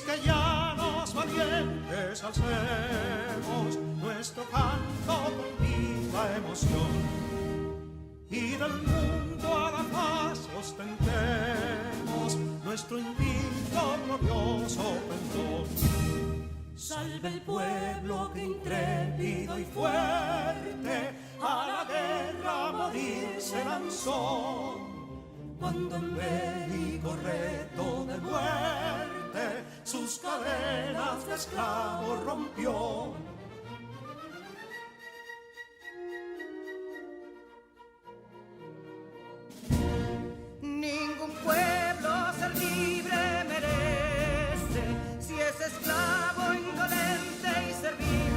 que llanos valientes alcemos nuestro canto con viva emoción, y del mundo a la paz ostentemos nuestro invicto glorioso pendón. Salve el pueblo que intrépido y fuerte a la guerra a morir se lanzó, cuando en bélico reto de muerte sus cadenas de esclavos rompió. Ningún pueblo ser libre merece si es esclavo, indolente y servil.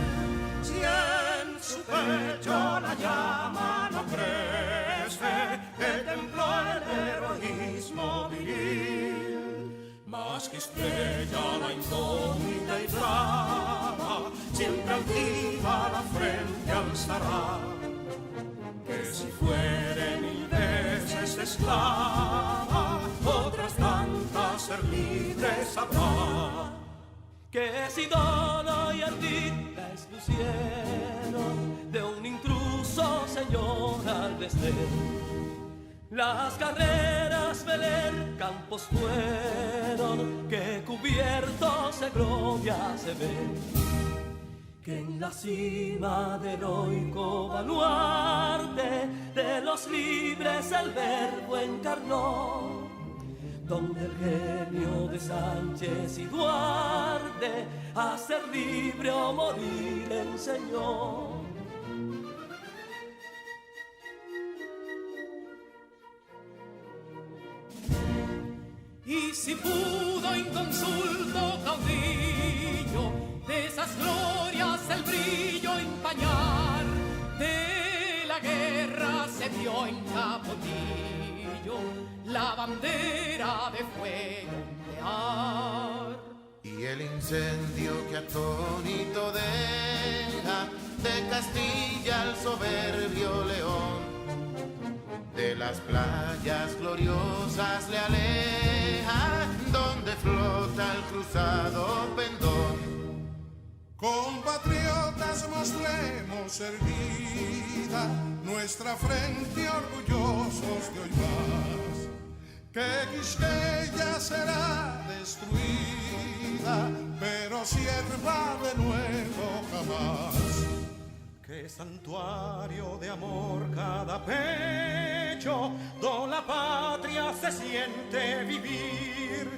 Si en su pecho la llama no crece, que templó el heroísmo viril, más que estrella la incógnita y brava, siempre altiva la frente alzará, que si fuere mil veces esclava, otras tantas ser libre sabrá. Que si Dono y Ardita expusieron de un intruso señor al desdén, las carreras veler campos fueron que cubiertos de gloria se ven, que en la cima del heroico baluarte de los libres el verbo encarnó, donde el genio de Sánchez y Duarte a ser libre o morir enseñó. Y si pudo inconsulto caudillo de esas glorias el brillo empañar, de la guerra se vio en Capotillo la bandera de fuego ondear. Y el incendio que atónito deja de Castilla al soberbio león, de las playas gloriosas le aleja, donde flota el cruzado pendón. Compatriotas, mostremos erguida nuestra frente orgullosos de hoy más, que Quisqueya será destruida, pero sierva de nuevo jamás. Que santuario de amor cada pecho, donde la patria se siente vivir,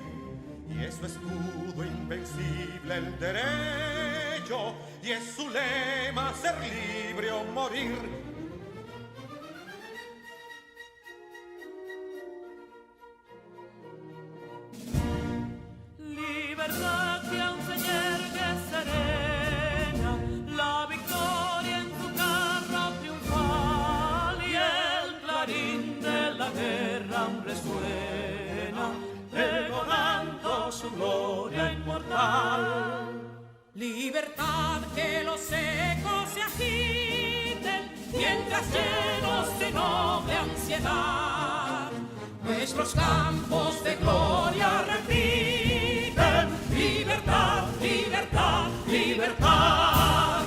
y es su escudo invencible el derecho, y es su lema ser libre o morir. Libertad que aún se yergue serena, la victoria en su carro triunfal, y el clarín de la guerra aún resuena, pregonando su gloria inmortal. Libertad, que los ecos se agiten mientras llenos de noble ansiedad nuestros campos de gloria repiten. Libertad, libertad, libertad.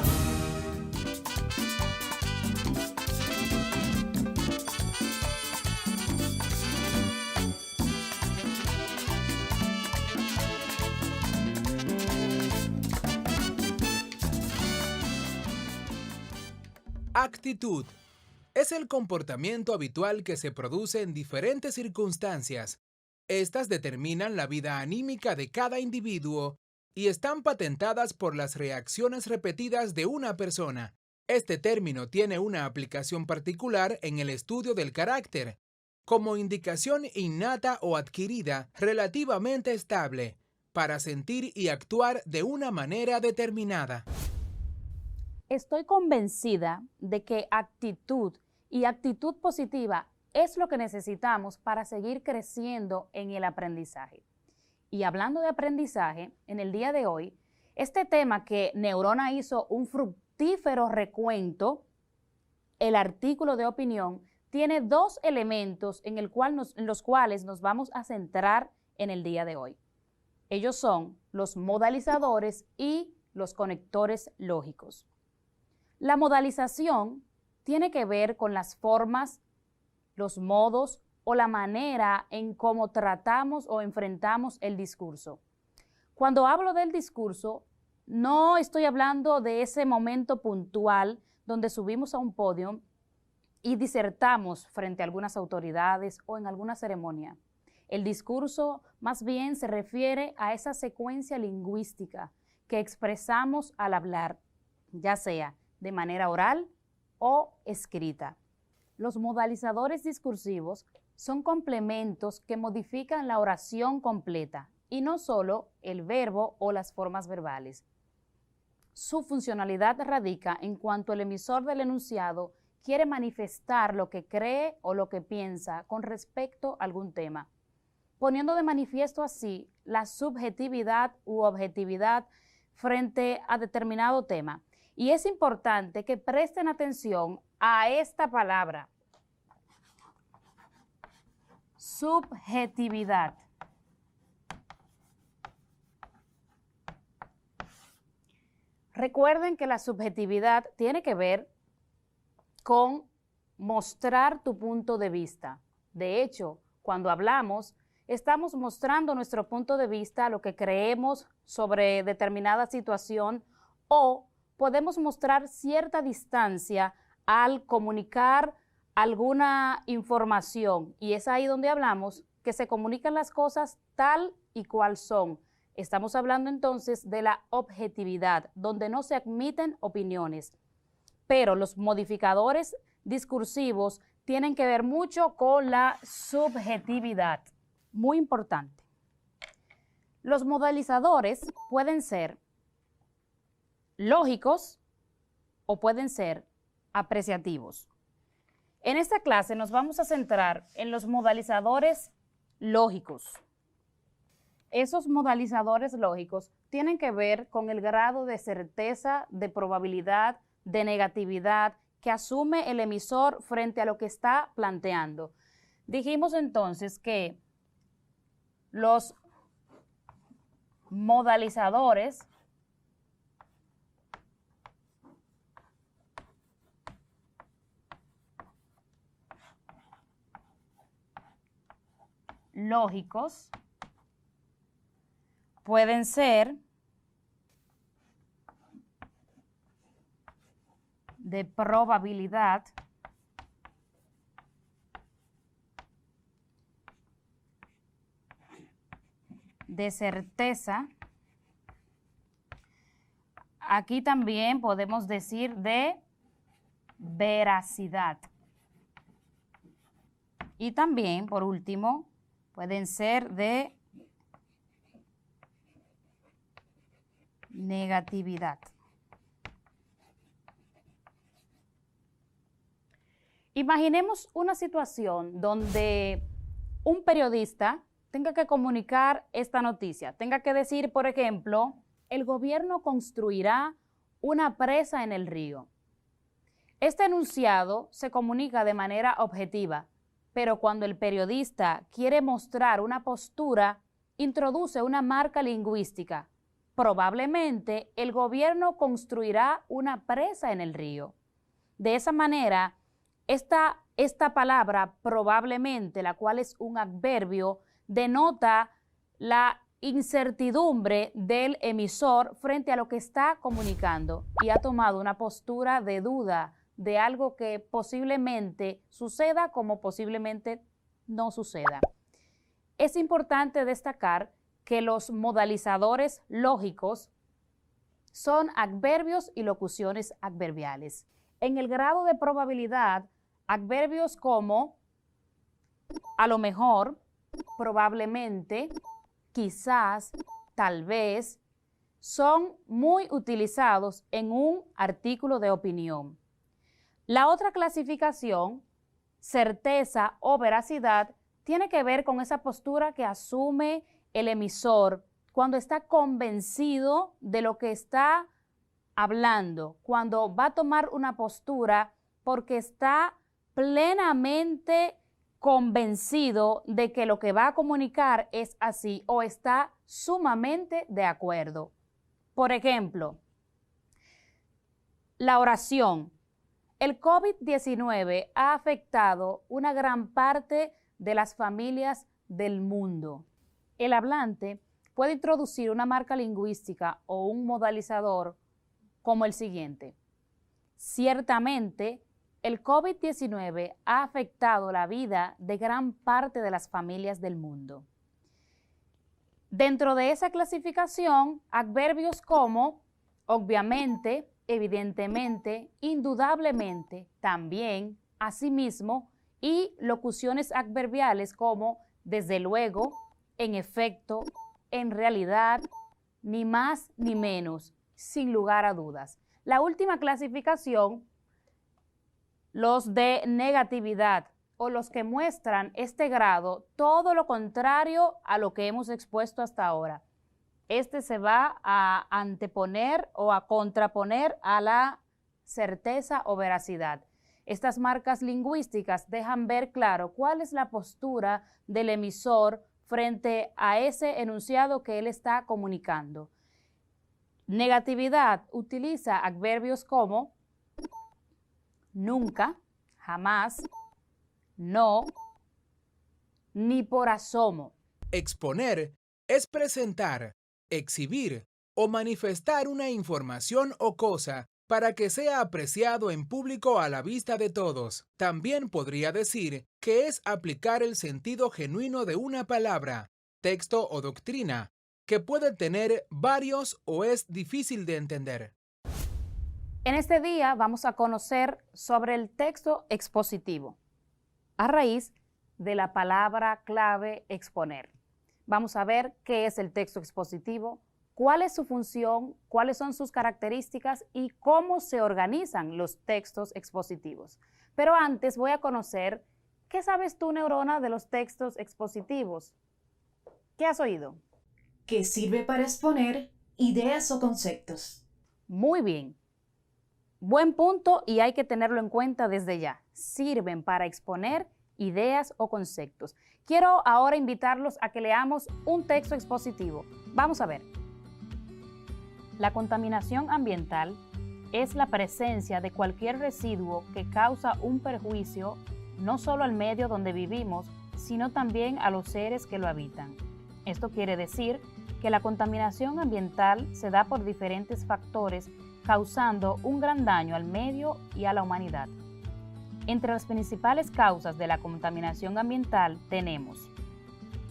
Actitud es el comportamiento habitual que se produce en diferentes circunstancias. Estas determinan la vida anímica de cada individuo y están patentadas por las reacciones repetidas de una persona. Este término tiene una aplicación particular en el estudio del carácter, como indicación innata o adquirida relativamente estable, para sentir y actuar de una manera determinada. Estoy convencida de que actitud y actitud positiva es lo que necesitamos para seguir creciendo en el aprendizaje. Y hablando de aprendizaje, en el día de hoy, este tema que Neurona hizo un fructífero recuento, el artículo de opinión, tiene dos elementos en los cuales nos vamos a centrar en el día de hoy. Ellos son los modalizadores y los conectores lógicos. La modalización tiene que ver con las formas, los modos o la manera en cómo tratamos o enfrentamos el discurso. Cuando hablo del discurso, no estoy hablando de ese momento puntual donde subimos a un podio y disertamos frente a algunas autoridades o en alguna ceremonia. El discurso más bien se refiere a esa secuencia lingüística que expresamos al hablar, ya sea de manera oral o escrita. Los modalizadores discursivos son complementos que modifican la oración completa y no solo el verbo o las formas verbales. Su funcionalidad radica en cuanto el emisor del enunciado quiere manifestar lo que cree o lo que piensa con respecto a algún tema, poniendo de manifiesto así la subjetividad u objetividad frente a determinado tema. Y es importante que presten atención a esta palabra, subjetividad. Recuerden que la subjetividad tiene que ver con mostrar tu punto de vista. De hecho, cuando hablamos, estamos mostrando nuestro punto de vista, lo que creemos sobre determinada situación, o podemos mostrar cierta distancia al comunicar alguna información. Y es ahí donde hablamos que se comunican las cosas tal y cual son. Estamos hablando entonces de la objetividad, donde no se admiten opiniones. Pero los modificadores discursivos tienen que ver mucho con la subjetividad. Muy importante. Los modalizadores pueden ser lógicos o pueden ser apreciativos. En esta clase nos vamos a centrar en los modalizadores lógicos. Esos modalizadores lógicos tienen que ver con el grado de certeza, de probabilidad, de negatividad que asume el emisor frente a lo que está planteando. Dijimos entonces que los modalizadores lógicos pueden ser de probabilidad, de certeza. Aquí también podemos decir de veracidad. Y también, por último, pueden ser de negatividad. Imaginemos una situación donde un periodista tenga que comunicar esta noticia, tenga que decir, por ejemplo, el gobierno construirá una presa en el río. Este enunciado se comunica de manera objetiva, pero cuando el periodista quiere mostrar una postura, introduce una marca lingüística. Probablemente el gobierno construirá una presa en el río. De esa manera, esta palabra probablemente, la cual es un adverbio, denota la incertidumbre del emisor frente a lo que está comunicando y ha tomado una postura de duda de algo que posiblemente suceda como posiblemente no suceda. Es importante destacar que los modalizadores lógicos son adverbios y locuciones adverbiales. En el grado de probabilidad, adverbios como a lo mejor, probablemente, quizás, tal vez, son muy utilizados en un artículo de opinión. La otra clasificación, certeza o veracidad, tiene que ver con esa postura que asume el emisor cuando está convencido de lo que está hablando, cuando va a tomar una postura porque está plenamente convencido de que lo que va a comunicar es así o está sumamente de acuerdo. Por ejemplo, la oración. El COVID-19 ha afectado una gran parte de las familias del mundo. El hablante puede introducir una marca lingüística o un modalizador como el siguiente. Ciertamente, el COVID-19 ha afectado la vida de gran parte de las familias del mundo. Dentro de esa clasificación, adverbios como obviamente, evidentemente, indudablemente, también, asimismo, y locuciones adverbiales como desde luego, en efecto, en realidad, ni más ni menos, sin lugar a dudas. La última clasificación, los de negatividad o los que muestran este grado, todo lo contrario a lo que hemos expuesto hasta ahora. Este se va a anteponer o a contraponer a la certeza o veracidad. Estas marcas lingüísticas dejan ver claro cuál es la postura del emisor frente a ese enunciado que él está comunicando. Negatividad utiliza adverbios como nunca, jamás, no, ni por asomo. Exponer es presentar, exhibir o manifestar una información o cosa para que sea apreciado en público a la vista de todos. También podría decir que es aplicar el sentido genuino de una palabra, texto o doctrina, que puede tener varios o es difícil de entender. En este día vamos a conocer sobre el texto expositivo, a raíz de la palabra clave exponer. Vamos a ver qué es el texto expositivo, cuál es su función, cuáles son sus características y cómo se organizan los textos expositivos. Pero antes voy a conocer, ¿qué sabes tú, Neurona, de los textos expositivos? ¿Qué has oído? Que sirve para exponer ideas o conceptos. Muy bien. Buen punto y hay que tenerlo en cuenta desde ya. Sirven para exponer ideas o conceptos. Quiero ahora invitarlos a que leamos un texto expositivo. Vamos a ver. La contaminación ambiental es la presencia de cualquier residuo que causa un perjuicio no solo al medio donde vivimos, sino también a los seres que lo habitan. Esto quiere decir que la contaminación ambiental se da por diferentes factores, causando un gran daño al medio y a la humanidad. Entre las principales causas de la contaminación ambiental tenemos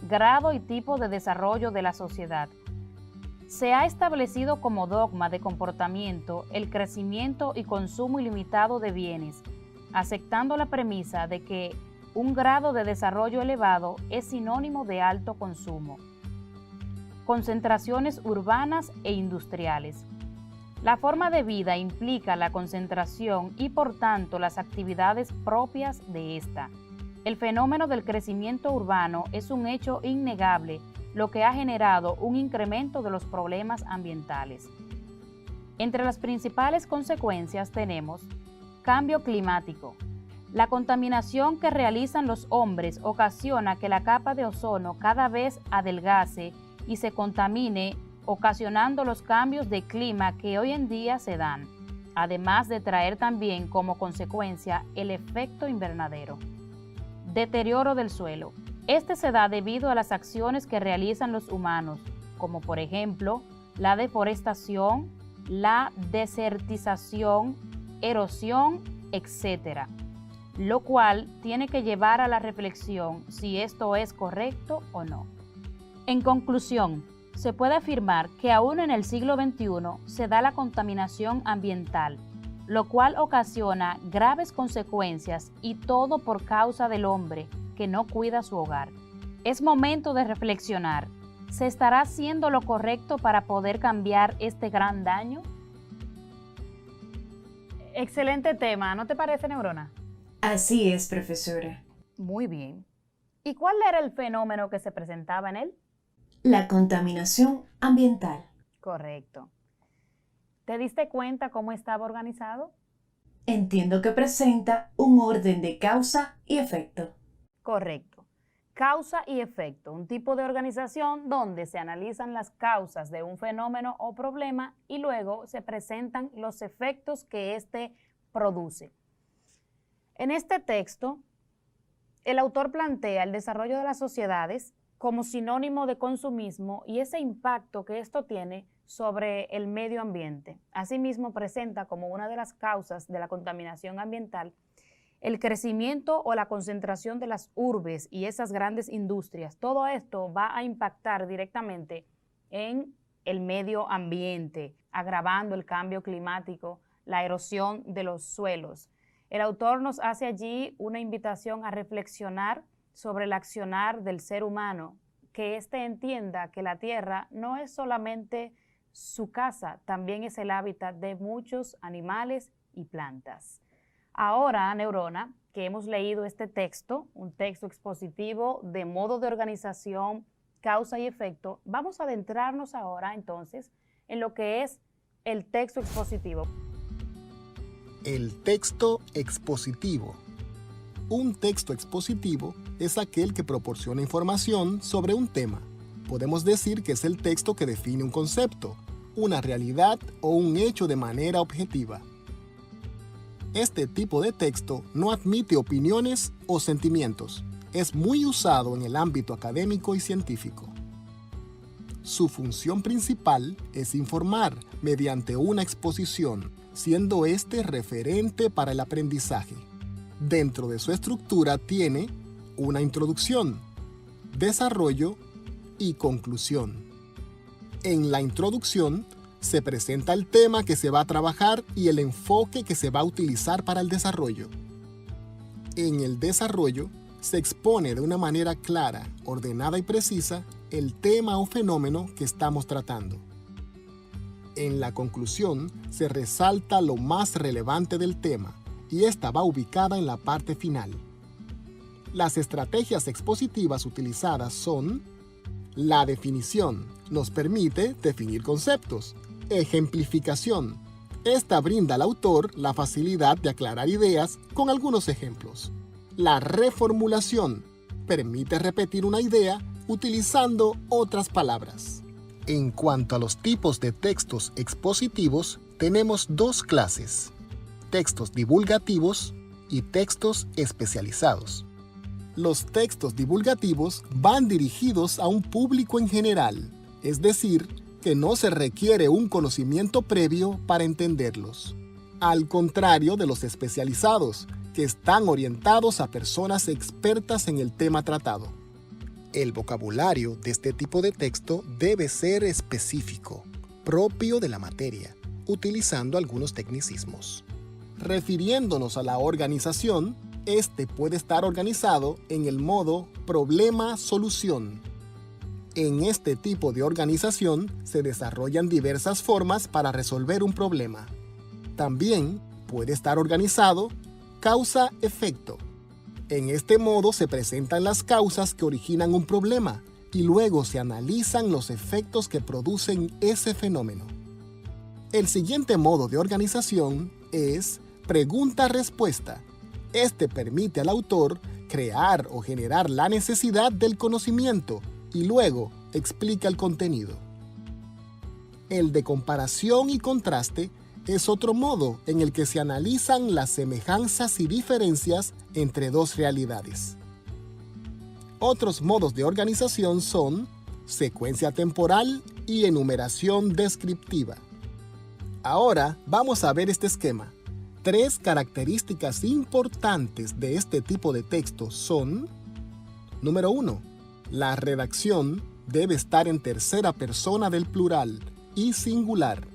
grado y tipo de desarrollo de la sociedad. Se ha establecido como dogma de comportamiento el crecimiento y consumo ilimitado de bienes, aceptando la premisa de que un grado de desarrollo elevado es sinónimo de alto consumo. Concentraciones urbanas e industriales. La forma de vida implica la concentración y por tanto las actividades propias de esta. El fenómeno del crecimiento urbano es un hecho innegable, lo que ha generado un incremento de los problemas ambientales. Entre las principales consecuencias tenemos cambio climático. La contaminación que realizan los hombres ocasiona que la capa de ozono cada vez adelgace y se contamine, ocasionando los cambios de clima que hoy en día se dan, además de traer también como consecuencia el efecto invernadero. Deterioro del suelo. Este se da debido a las acciones que realizan los humanos, como por ejemplo la deforestación, la desertización, erosión, etc., lo cual tiene que llevar a la reflexión si esto es correcto o no. En conclusión, se puede afirmar que aún en el siglo XXI se da la contaminación ambiental, lo cual ocasiona graves consecuencias y todo por causa del hombre que no cuida su hogar. Es momento de reflexionar. ¿Se estará haciendo lo correcto para poder cambiar este gran daño? Excelente tema, ¿no te parece, Neurona? Así es, profesora. Muy bien. ¿Y cuál era el fenómeno que se presentaba en él? La contaminación ambiental. Correcto. ¿Te diste cuenta cómo estaba organizado? Entiendo que presenta un orden de causa y efecto. Correcto. causa y efecto, un tipo de organización donde se analizan las causas de un fenómeno o problema y luego se presentan los efectos que éste produce. En este texto, el autor plantea el desarrollo de las sociedades como sinónimo de consumismo y ese impacto que esto tiene sobre el medio ambiente. Asimismo, presenta como una de las causas de la contaminación ambiental el crecimiento o la concentración de las urbes y esas grandes industrias. Todo esto va a impactar directamente en el medio ambiente, agravando el cambio climático, la erosión de los suelos. El autor nos hace allí una invitación a reflexionar sobre el accionar del ser humano, que éste entienda que la tierra no es solamente su casa, también es el hábitat de muchos animales y plantas. Ahora, Neurona, que hemos leído este texto, un texto expositivo de modo de organización, causa y efecto, vamos a adentrarnos ahora entonces en lo que es el texto expositivo. El texto expositivo. Un texto expositivo es aquel que proporciona información sobre un tema. Podemos decir que es el texto que define un concepto, una realidad o un hecho de manera objetiva. Este tipo de texto no admite opiniones o sentimientos. Es muy usado en el ámbito académico y científico. Su función principal es informar mediante una exposición, siendo este referente para el aprendizaje. Dentro de su estructura tiene una introducción, desarrollo y conclusión. En la introducción se presenta el tema que se va a trabajar y el enfoque que se va a utilizar para el desarrollo. En el desarrollo se expone de una manera clara, ordenada y precisa el tema o fenómeno que estamos tratando. En la conclusión se resalta lo más relevante del tema y esta va ubicada en la parte final. Las estrategias expositivas utilizadas son: la definición, nos permite definir conceptos. Ejemplificación, esta brinda al autor la facilidad de aclarar ideas con algunos ejemplos. La reformulación, permite repetir una idea utilizando otras palabras. En cuanto a los tipos de textos expositivos, tenemos dos clases: textos divulgativos y textos especializados. Los textos divulgativos van dirigidos a un público en general, es decir, que no se requiere un conocimiento previo para entenderlos, al contrario de los especializados, que están orientados a personas expertas en el tema tratado. El vocabulario de este tipo de texto debe ser específico, propio de la materia, utilizando algunos tecnicismos. Refiriéndonos a la organización, este puede estar organizado en el modo problema-solución. En este tipo de organización se desarrollan diversas formas para resolver un problema. También puede estar organizado causa-efecto. En este modo se presentan las causas que originan un problema y luego se analizan los efectos que producen ese fenómeno. El siguiente modo de organización es pregunta-respuesta. Este permite al autor crear o generar la necesidad del conocimiento y luego explica el contenido. El de comparación y contraste es otro modo en el que se analizan las semejanzas y diferencias entre dos realidades. Otros modos de organización son secuencia temporal y enumeración descriptiva. Ahora vamos a ver este esquema. Tres características importantes de este tipo de texto son: número 1. La redacción debe estar en tercera persona del plural y singular.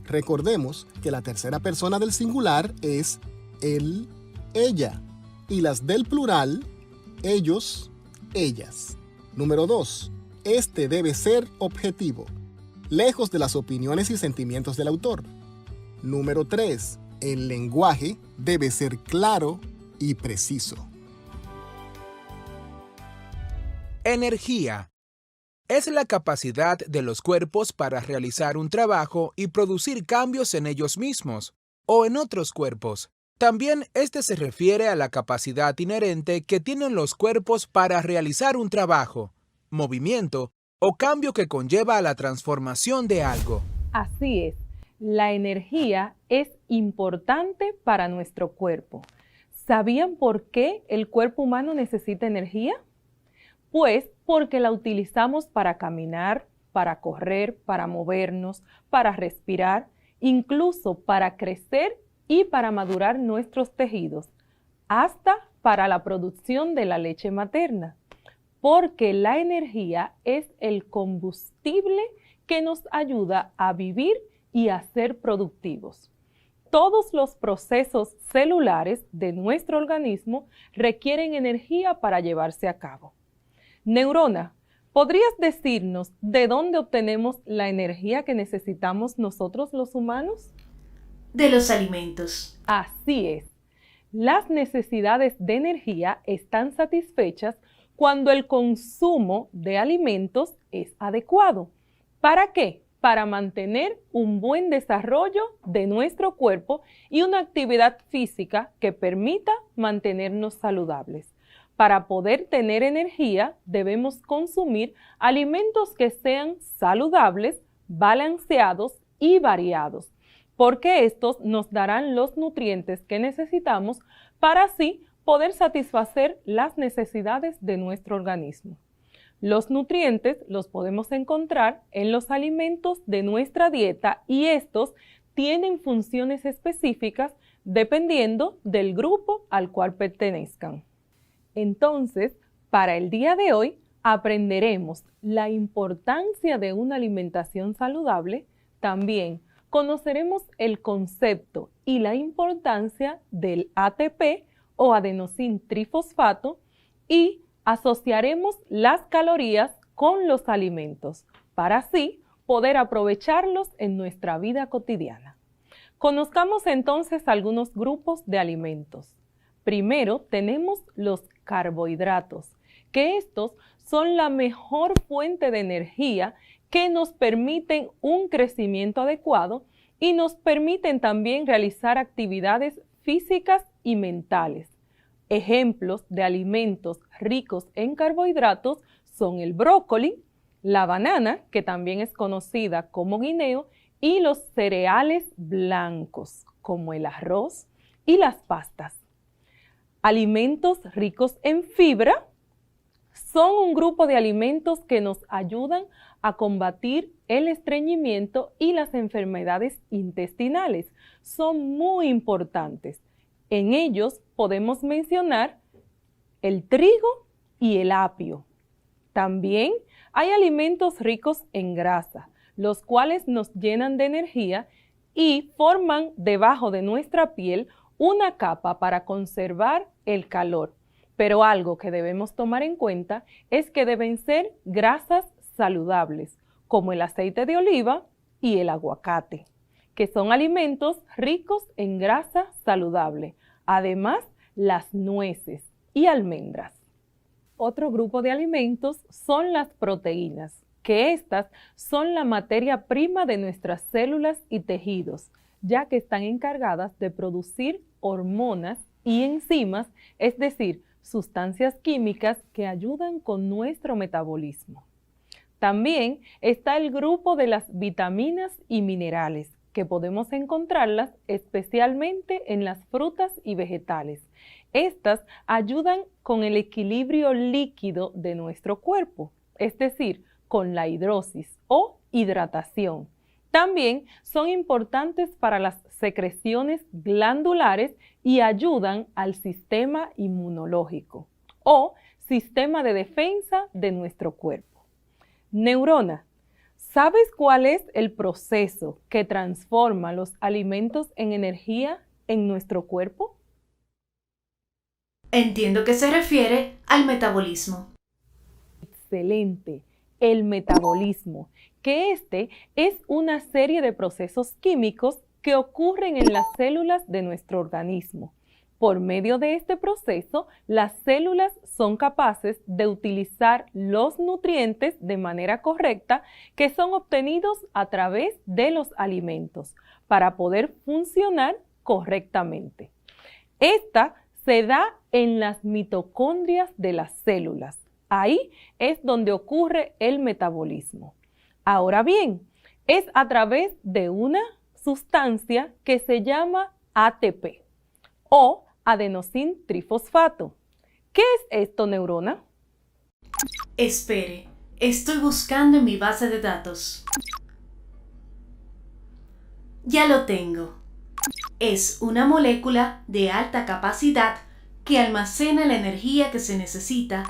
Recordemos que la tercera persona del singular es él, ella, y las del plural, ellos, ellas. Número 2. Este debe ser objetivo, lejos de las opiniones y sentimientos del autor. Número 3. El lenguaje debe ser claro y preciso. Energía. Es la capacidad de los cuerpos para realizar un trabajo y producir cambios en ellos mismos o en otros cuerpos, También este se refiere a la capacidad inherente que tienen los cuerpos para realizar un trabajo, movimiento o cambio que conlleva a la transformación de algo. Así es, la energía es importante para nuestro cuerpo. ¿Sabían por qué el cuerpo humano necesita energía? Pues porque la utilizamos para caminar, para correr, para movernos, para respirar, incluso para crecer y para madurar nuestros tejidos, hasta para la producción de la leche materna, porque la energía es el combustible que nos ayuda a vivir y a ser productivos. Todos los procesos celulares de nuestro organismo requieren energía para llevarse a cabo. Neurona, ¿podrías decirnos de dónde obtenemos la energía que necesitamos nosotros los humanos? De los alimentos. Así es. Las necesidades de energía están satisfechas cuando el consumo de alimentos es adecuado. ¿Para qué? Para mantener un buen desarrollo de nuestro cuerpo y una actividad física que permita mantenernos saludables. Para poder tener energía, debemos consumir alimentos que sean saludables, balanceados y variados, porque estos nos darán los nutrientes que necesitamos para así poder satisfacer las necesidades de nuestro organismo. Los nutrientes los podemos encontrar en los alimentos de nuestra dieta y estos tienen funciones específicas dependiendo del grupo al cual pertenezcan. Entonces, para el día de hoy aprenderemos la importancia de una alimentación saludable, también conoceremos el concepto y la importancia del ATP o adenosín trifosfato y asociaremos las calorías con los alimentos para así poder aprovecharlos en nuestra vida cotidiana. Conozcamos entonces algunos grupos de alimentos. Primero tenemos los carbohidratos, que estos son la mejor fuente de energía que nos permiten un crecimiento adecuado y nos permiten también realizar actividades físicas y mentales. Ejemplos de alimentos ricos en carbohidratos son el brócoli, la banana, que también es conocida como guineo, y los cereales blancos, como el arroz y las pastas. Alimentos ricos en fibra son un grupo de alimentos que nos ayudan a combatir el estreñimiento y las enfermedades intestinales. Son muy importantes. En ellos podemos mencionar el trigo y el apio. También hay alimentos ricos en grasa, los cuales nos llenan de energía y forman debajo de nuestra piel una capa para conservar el calor. Pero algo que debemos tomar en cuenta es que deben ser grasas saludables, como el aceite de oliva y el aguacate, que son alimentos ricos en grasa saludable. Además, las nueces y almendras. Otro grupo de alimentos son las proteínas, que estas son la materia prima de nuestras células y tejidos, ya que están encargadas de producir hormonas y enzimas, es decir, sustancias químicas que ayudan con nuestro metabolismo. También está el grupo de las vitaminas y minerales, que podemos encontrarlas especialmente en las frutas y vegetales. Estas ayudan con el equilibrio líquido de nuestro cuerpo, es decir, con la hidrosis o hidratación. También son importantes para las secreciones glandulares y ayudan al sistema inmunológico o sistema de defensa de nuestro cuerpo. Neurona, ¿sabes cuál es el proceso que transforma los alimentos en energía en nuestro cuerpo? Entiendo que se refiere al metabolismo. Excelente, el metabolismo, que este es una serie de procesos químicos que ocurren en las células de nuestro organismo. Por medio de este proceso, las células son capaces de utilizar los nutrientes de manera correcta que son obtenidos a través de los alimentos para poder funcionar correctamente. Esta se da en las mitocondrias de las células. Ahí es donde ocurre el metabolismo. Ahora bien, es a través de una sustancia que se llama ATP o adenosín trifosfato. ¿Qué es esto, neurona? Espere, estoy buscando en mi base de datos. Ya lo tengo. Es una molécula de alta capacidad que almacena la energía que se necesita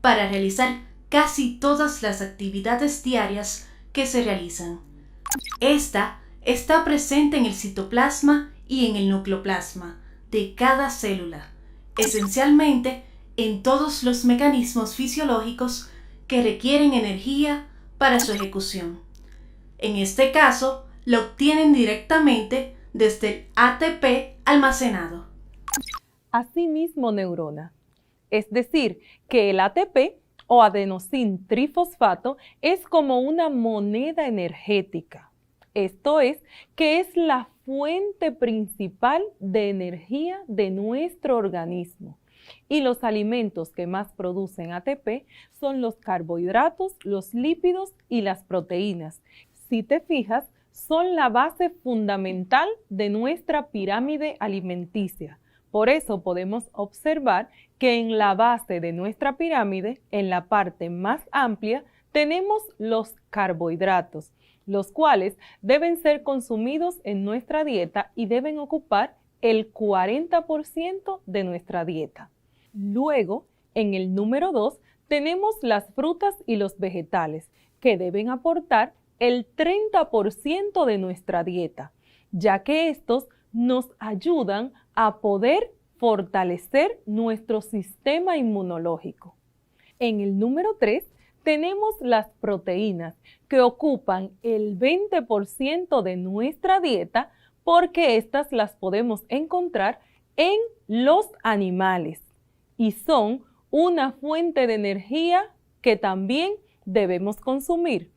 para realizar casi todas las actividades diarias que se realizan. Esta está presente en el citoplasma y en el nucleoplasma de cada célula, esencialmente en todos los mecanismos fisiológicos que requieren energía para su ejecución. En este caso, lo obtienen directamente desde el ATP almacenado. Asimismo, neurona. Es decir, que el ATP o adenosín trifosfato es como una moneda energética. Esto es, que es la fuente principal de energía de nuestro organismo. Y los alimentos que más producen ATP son los carbohidratos, los lípidos y las proteínas. Si te fijas, son la base fundamental de nuestra pirámide alimenticia. Por eso podemos observar que en la base de nuestra pirámide, en la parte más amplia, tenemos los carbohidratos, los cuales deben ser consumidos en nuestra dieta y deben ocupar el 40% de nuestra dieta. Luego, en el número 2, tenemos las frutas y los vegetales, que deben aportar el 30% de nuestra dieta, ya que estos nos ayudan a poder fortalecer nuestro sistema inmunológico. En el número 3 tenemos las proteínas, que ocupan el 20% de nuestra dieta, porque estas las podemos encontrar en los animales y son una fuente de energía que también debemos consumir.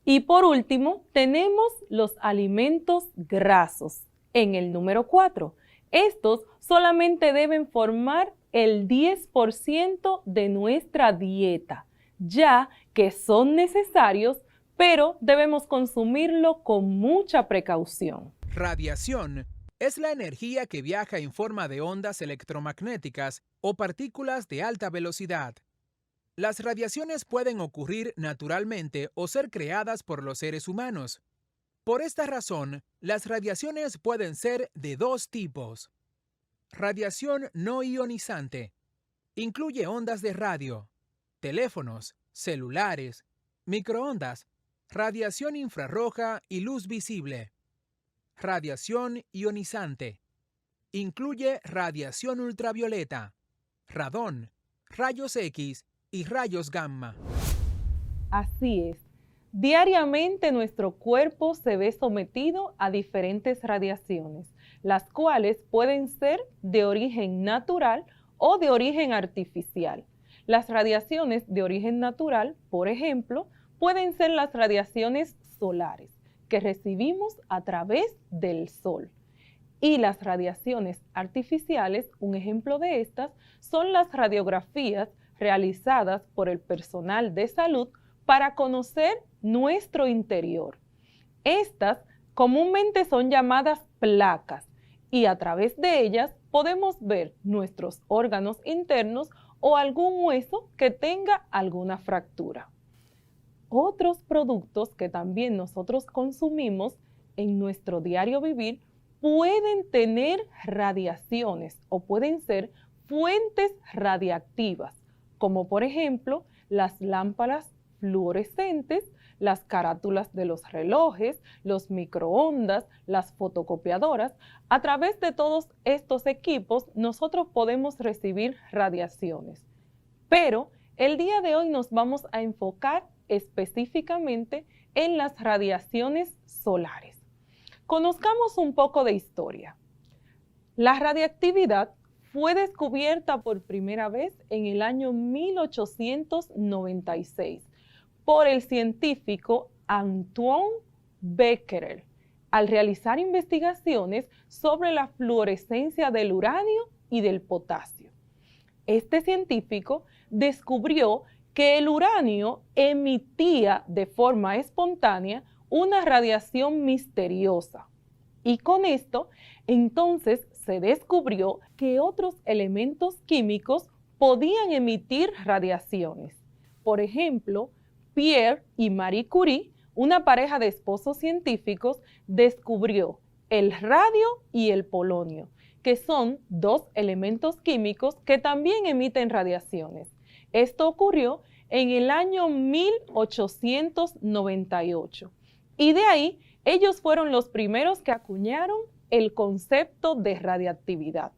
Y por último, tenemos los alimentos grasos en el número 4. Estos solamente deben formar el 10% de nuestra dieta, ya que son necesarios, pero debemos consumirlo con mucha precaución. Radiación es la energía que viaja en forma de ondas electromagnéticas o partículas de alta velocidad. Las radiaciones pueden ocurrir naturalmente o ser creadas por los seres humanos. Por esta razón, las radiaciones pueden ser de dos tipos. Radiación no ionizante. Incluye ondas de radio, teléfonos, celulares, microondas, radiación infrarroja y luz visible. Radiación ionizante. Incluye radiación ultravioleta, radón, rayos X y rayos gamma. Así es. Diariamente nuestro cuerpo se ve sometido a diferentes radiaciones, las cuales pueden ser de origen natural o de origen artificial. Las radiaciones de origen natural, por ejemplo, pueden ser las radiaciones solares que recibimos a través del sol. Y las radiaciones artificiales, un ejemplo de estas, son las radiografías realizadas por el personal de salud para conocer nuestro interior. Estas comúnmente son llamadas placas y a través de ellas podemos ver nuestros órganos internos o algún hueso que tenga alguna fractura. Otros productos que también nosotros consumimos en nuestro diario vivir pueden tener radiaciones o pueden ser fuentes radiactivas, como por ejemplo las lámparas fluorescentes, las carátulas de los relojes, los microondas, las fotocopiadoras. A través de todos estos equipos nosotros podemos recibir radiaciones. Pero el día de hoy nos vamos a enfocar específicamente en las radiaciones solares. Conozcamos un poco de historia. La radiactividad fue descubierta por primera vez en el año 1896 por el científico Antoine Becquerel al realizar investigaciones sobre la fluorescencia del uranio y del potasio. Este científico descubrió que el uranio emitía de forma espontánea una radiación misteriosa. Y con esto, entonces se descubrió que otros elementos químicos podían emitir radiaciones. Por ejemplo, Pierre y Marie Curie, una pareja de esposos científicos, descubrió el radio y el polonio, que son dos elementos químicos que también emiten radiaciones. Esto ocurrió en el año 1898 y de ahí ellos fueron los primeros que acuñaron el concepto de radiactividad.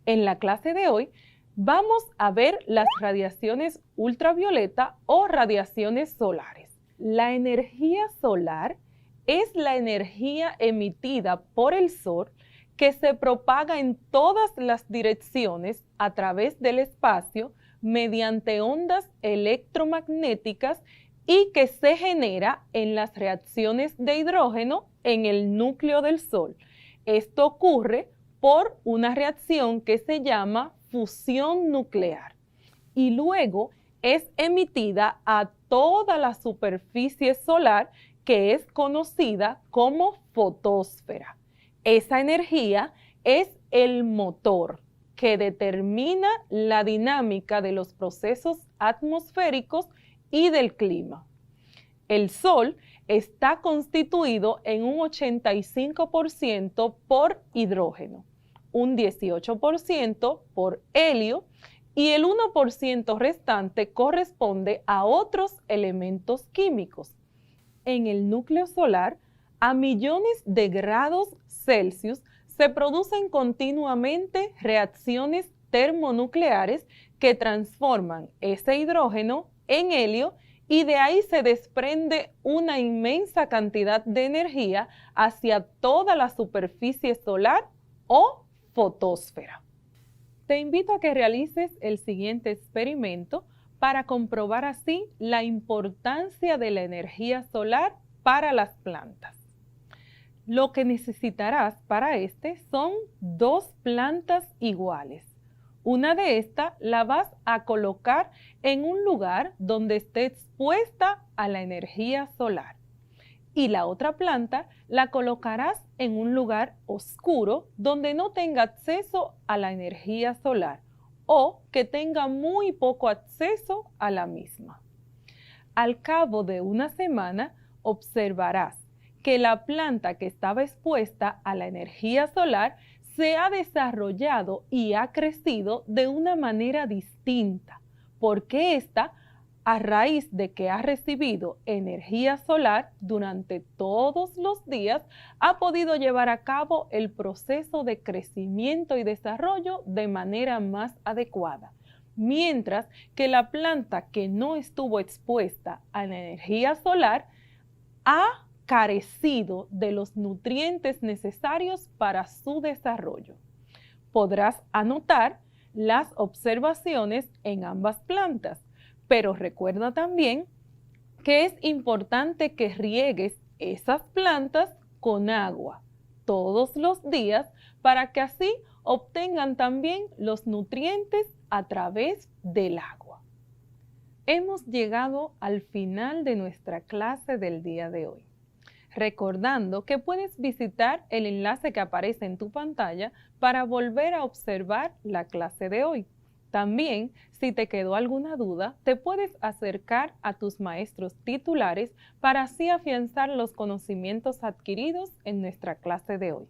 En la clase de hoy vamos a ver las radiaciones ultravioleta o radiaciones solares. La energía solar es la energía emitida por el Sol que se propaga en todas las direcciones a través del espacio mediante ondas electromagnéticas y que se genera en las reacciones de hidrógeno en el núcleo del Sol. Esto ocurre por una reacción que se llama fusión nuclear y luego es emitida a toda la superficie solar que es conocida como fotosfera. Esa energía es el motor que determina la dinámica de los procesos atmosféricos y del clima. El Sol está constituido en un 85% por hidrógeno, un 18% por helio y el 1% restante corresponde a otros elementos químicos. En el núcleo solar, a millones de grados Celsius, se producen continuamente reacciones termonucleares que transforman ese hidrógeno en helio y de ahí se desprende una inmensa cantidad de energía hacia toda la superficie solar o fotosfera. Te invito a que realices el siguiente experimento para comprobar así la importancia de la energía solar para las plantas. Lo que necesitarás para este son dos plantas iguales. Una de estas la vas a colocar en un lugar donde esté expuesta a la energía solar. Y la otra planta la colocarás en un lugar oscuro donde no tenga acceso a la energía solar o que tenga muy poco acceso a la misma. Al cabo de una semana observarás que la planta que estaba expuesta a la energía solar se ha desarrollado y ha crecido de una manera distinta, porque ésta, a raíz de que ha recibido energía solar durante todos los días, ha podido llevar a cabo el proceso de crecimiento y desarrollo de manera más adecuada, mientras que la planta que no estuvo expuesta a la energía solar ha carecido de los nutrientes necesarios para su desarrollo. Podrás anotar las observaciones en ambas plantas, pero recuerda también que es importante que riegues esas plantas con agua todos los días para que así obtengan también los nutrientes a través del agua. Hemos llegado al final de nuestra clase del día de hoy. Recordando que puedes visitar el enlace que aparece en tu pantalla para volver a observar la clase de hoy. También, si te quedó alguna duda, te puedes acercar a tus maestros titulares para así afianzar los conocimientos adquiridos en nuestra clase de hoy.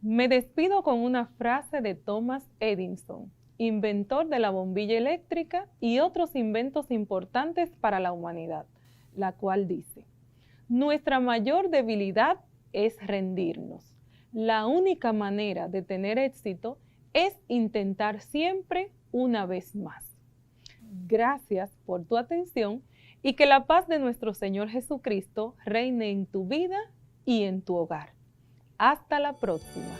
Me despido con una frase de Thomas Edison, inventor de la bombilla eléctrica y otros inventos importantes para la humanidad, la cual dice: nuestra mayor debilidad es rendirnos. La única manera de tener éxito es intentar siempre una vez más. Gracias por tu atención y que la paz de nuestro Señor Jesucristo reine en tu vida y en tu hogar. Hasta la próxima.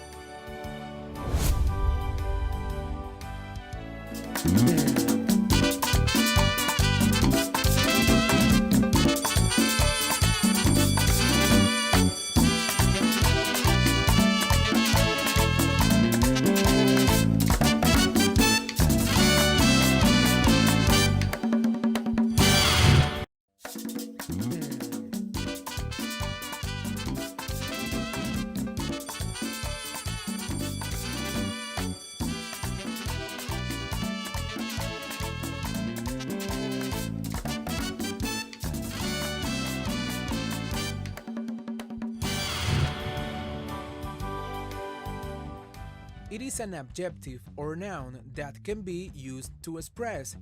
It is an adjective or noun that can be used to express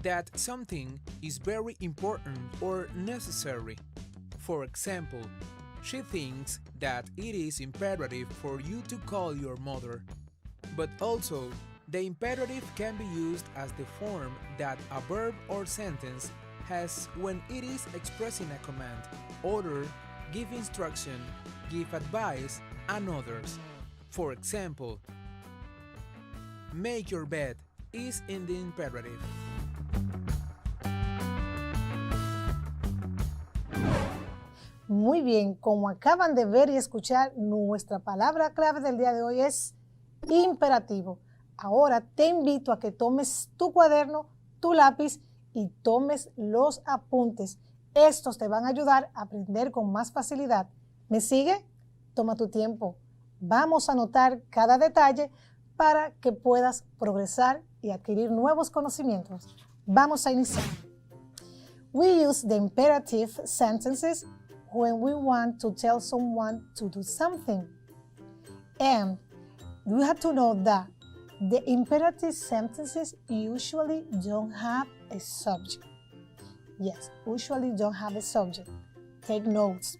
that something is very important or necessary. For example, she thinks that it is imperative for you to call your mother. But also, the imperative can be used as the form that a verb or sentence has when it is expressing a command, order, give instruction, give advice, and others. For example, make your bed is in the imperative. Muy bien, como acaban de ver y escuchar, nuestra palabra clave del día de hoy es imperativo. Ahora te invito a que tomes tu cuaderno, tu lápiz y tomes los apuntes. Estos te van a ayudar a aprender con más facilidad. ¿Me sigue? Toma tu tiempo. Vamos a anotar cada detalle para que puedas progresar y adquirir nuevos conocimientos. Vamos a iniciar. We use the imperative sentences when we want to tell someone to do something. And you have to know that the imperative sentences usually don't have a subject. Yes, usually don't have a subject. Take notes.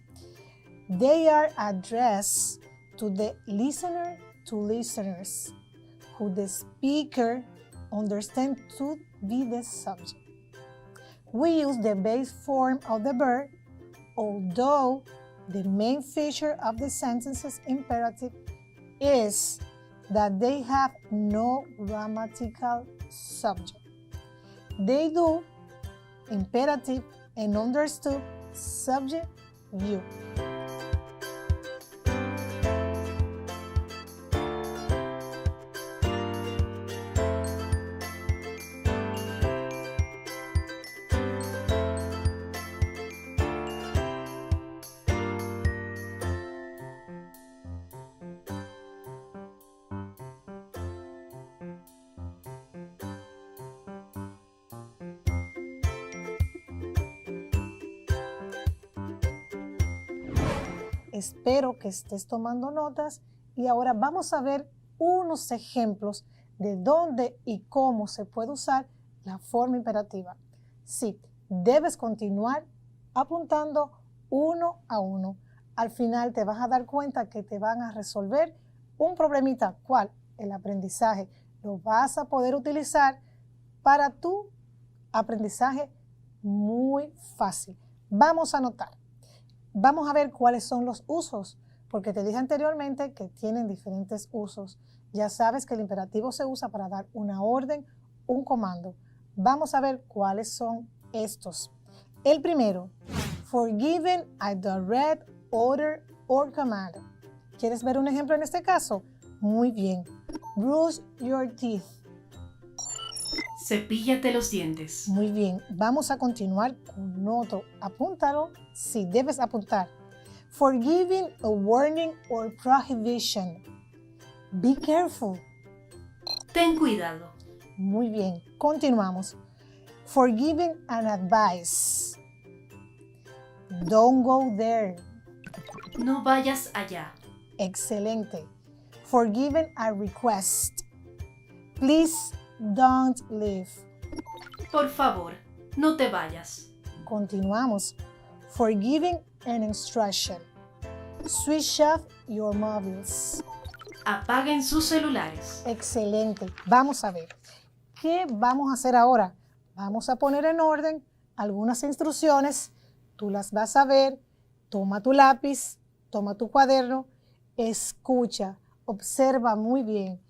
They are addressed to the listener, to listeners, who the speaker understands to be the subject. We use the base form of the verb, although the main feature of the sentence's imperative is that they have no grammatical subject. They do imperative and understood subject view. Espero que estés tomando notas y ahora vamos a ver unos ejemplos de dónde y cómo se puede usar la forma imperativa. Sí, debes continuar apuntando uno a uno. Al final te vas a dar cuenta que te van a resolver un problemita, ¿cuál? El aprendizaje. Lo vas a poder utilizar para tu aprendizaje muy fácil. Vamos a anotar. Vamos a ver cuáles son los usos, porque te dije anteriormente que tienen diferentes usos. Ya sabes que el imperativo se usa para dar una orden, un comando. Vamos a ver cuáles son estos. El primero, for giving a direct order or command. ¿Quieres ver un ejemplo en este caso? Muy bien. Brush your teeth. Cepíllate los dientes. Muy bien, vamos a continuar con otro. Apúntalo si debes apuntar. For giving a warning or prohibition. Be careful. Ten cuidado. Muy bien, continuamos. For giving an advice. Don't go there. No vayas allá. Excelente. For giving a request. Please don't leave. Por favor, no te vayas. Continuamos. For giving an instruction. Switch off your mobiles. Apaguen sus celulares. Excelente. Vamos a ver. ¿Qué vamos a hacer ahora? Vamos a poner en orden algunas instrucciones. Tú las vas a ver. Toma tu lápiz, toma tu cuaderno, escucha, observa muy bien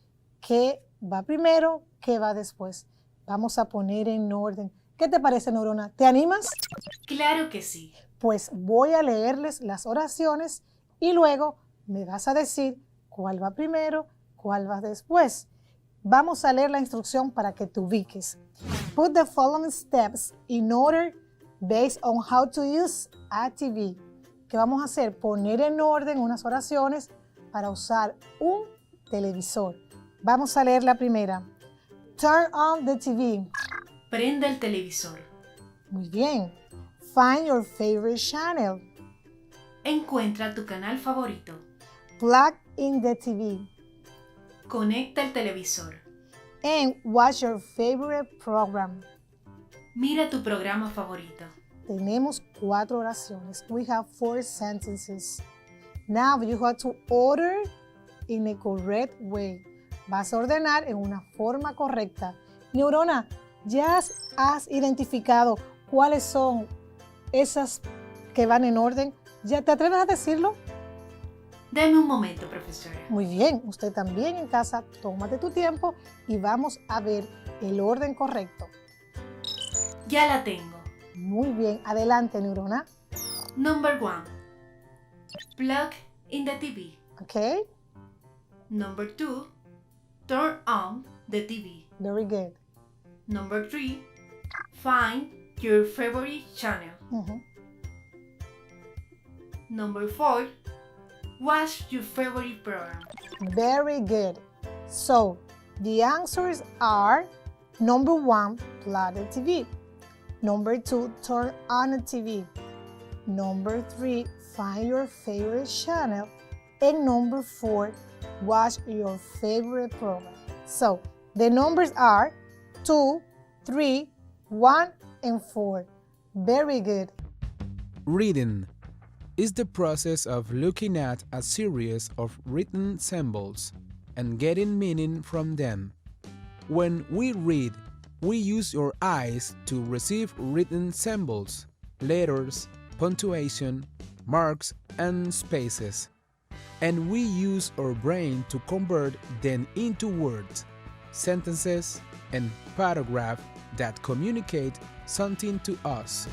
qué va primero, qué va después. Vamos a poner en orden. ¿Qué te parece, Neurona? ¿Te animas? Claro que sí. Pues voy a leerles las oraciones y luego me vas a decir cuál va primero, cuál va después. Vamos a leer la instrucción para que te ubiques. Put the following steps in order based on how to use a TV. ¿Qué vamos a hacer? Poner en orden unas oraciones para usar un televisor. Vamos a leer la primera. Turn on the TV. Prende el televisor. Muy bien. Find your favorite channel. Encuentra tu canal favorito. Plug in the TV. Conecta el televisor. And watch your favorite program. Mira tu programa favorito. Tenemos 4 oraciones. We have 4 sentences. Now you have to order in a correct way. Vas a ordenar en una forma correcta. Neurona, ¿ya has identificado cuáles son esas que van en orden? ¿Ya te atreves a decirlo? Deme un momento, profesora. Muy bien, usted también en casa, tómate tu tiempo y vamos a ver el orden correcto. Ya la tengo. Muy bien, adelante, Neurona. Number 1. Plug in the TV. Okay, Number 2. Turn on the TV. very good. Number 3. Find your favorite channel. Mhm. Number 4. Watch your favorite program. Very good. So, the answers are number 1, plug the TV. Number 2, turn on the TV. Number 3, find your favorite channel. And number 4, watch your favorite program. So, the numbers are 2, 3, 1, and 4. Very good. Reading is the process of looking at a series of written symbols and getting meaning from them. When we read, we use our eyes to receive written symbols, letters, punctuation, marks, and spaces. And we use our brain to convert them into words, sentences, and paragraphs that communicate something to us.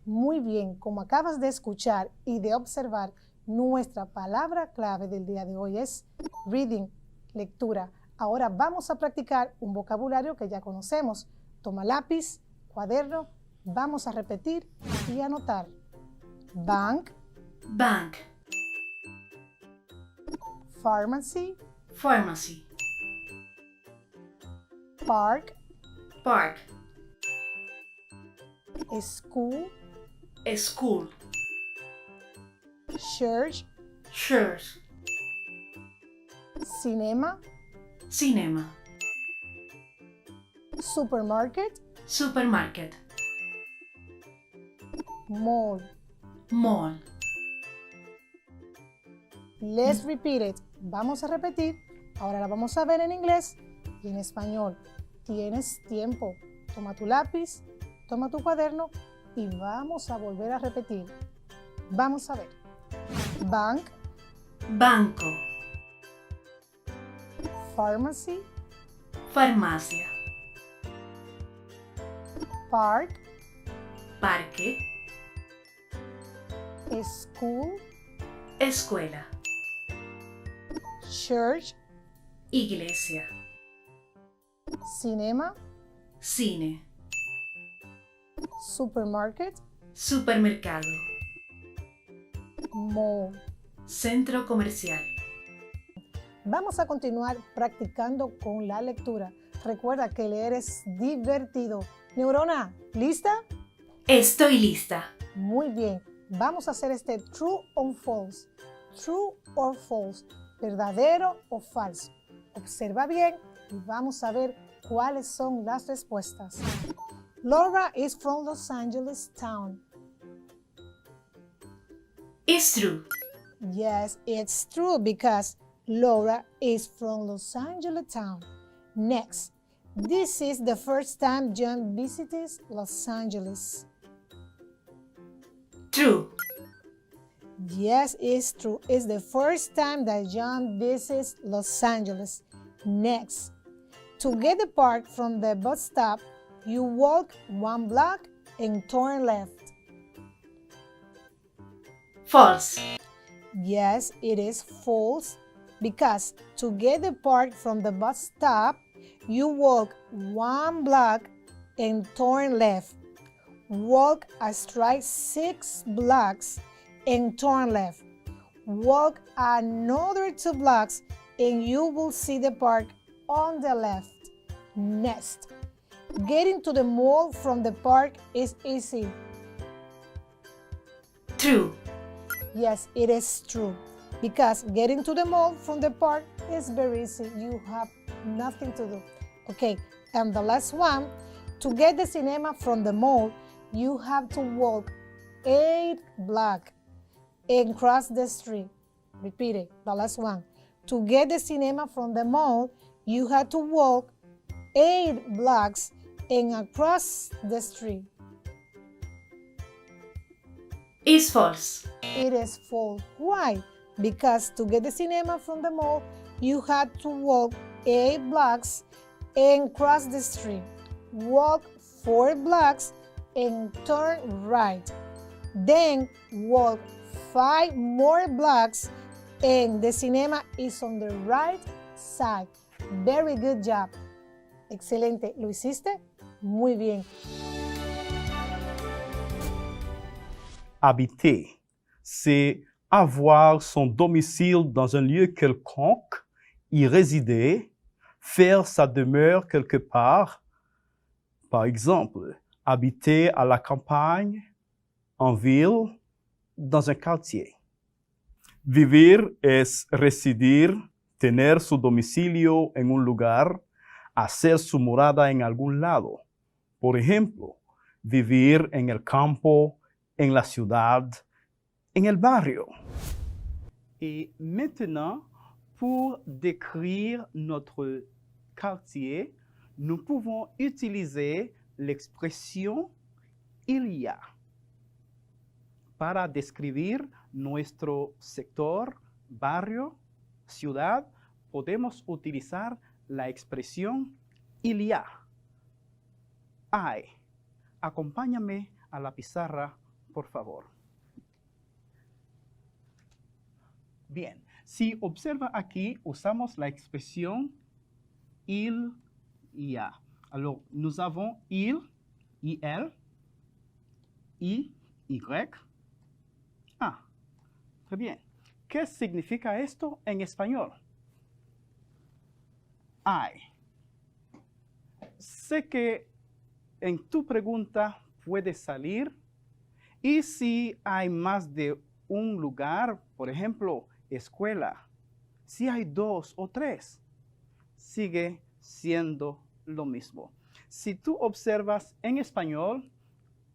Muy bien, como acabas de escuchar y de observar, nuestra palabra clave del día de hoy es reading, lectura. Ahora vamos a practicar un vocabulario que ya conocemos. Toma lápiz, cuaderno, vamos a repetir y anotar. Bank, Bank. pharmacy, Pharmacy. park, Park. school, School. church, Church. cinema, Cinema. supermarket, Supermarket. mall. Mall. Let's repeat it. Vamos a repetir. Ahora la vamos a ver en inglés y en español. Tienes tiempo. Toma tu lápiz, toma tu cuaderno y vamos a volver a repetir. Vamos a ver. Bank, Banco. pharmacy, Farmacia. park, Parque. school, Escuela. church, Iglesia. cinema, Cine. supermarket, Supermercado. mall. Centro comercial. Vamos a continuar practicando con la lectura. Recuerda que leer es divertido. Neurona, ¿lista? Estoy lista. Muy bien. Vamos a hacer este true or false. True or false. ¿Verdadero o falso? Observa bien y vamos a ver cuáles son las respuestas. Laura is from Los Angeles town. It's true. Yes, it's true because Laura is from Los Angeles town. Next, this is the first time John visits Los Angeles. True. Yes, it's true. It's the first time that John visits Los Angeles. Next, to get the park from the bus stop, you walk 1 block and turn left. False. Yes, it is false because to get the park from the bus stop, you walk 1 block and turn left. Walk a straight 6 blocks and turn left. Walk another 2 blocks and you will see the park on the left. Next, getting to the mall from the park is easy. True. Yes, it is true. Because getting to the mall from the park is very easy. You have nothing to do. Okay, and the last one, to get the cinema from the mall, you have to walk 8 blocks and cross the street. Repeat it, the last one. To get the cinema from the mall, you have to walk 8 blocks and across the street. Is false. It is false. Why? Because to get the cinema from the mall, you had to walk 8 blocks and cross the street. Walk 4 blocks and turn right. Then walk 5 more blocks and the cinema is on the right side. Very good job. Excelente. ¿Lo hiciste? Muy bien. Habiter, c'est avoir son domicile dans un lieu quelconque, y résider, faire sa demeure quelque part. Par exemple, habiter à la campagne, en ville, dans un quartier. Vivir es residir, tener su domicilio en un lugar, hacer su morada en algún lado. Por ejemplo, vivir en el campo, en la ciudad, en el barrio. Et maintenant, pour décrire notre quartier, nous pouvons utiliser l'expression il y a. Para describir nuestro sector, barrio, ciudad, podemos utilizar la expresión il y a. Hay. Acompáñame a la pizarra, por favor. Bien, si observa aquí, usamos la expresión il y a. Alors, nous avons il, il, y, ah, très bien. ¿Qué significa esto en español? Hay. Sé que en tu pregunta puede salir, y si hay más de un lugar, por ejemplo, escuela, si hay 2 o 3, sigue siendo lo mismo. Si tú observas en español,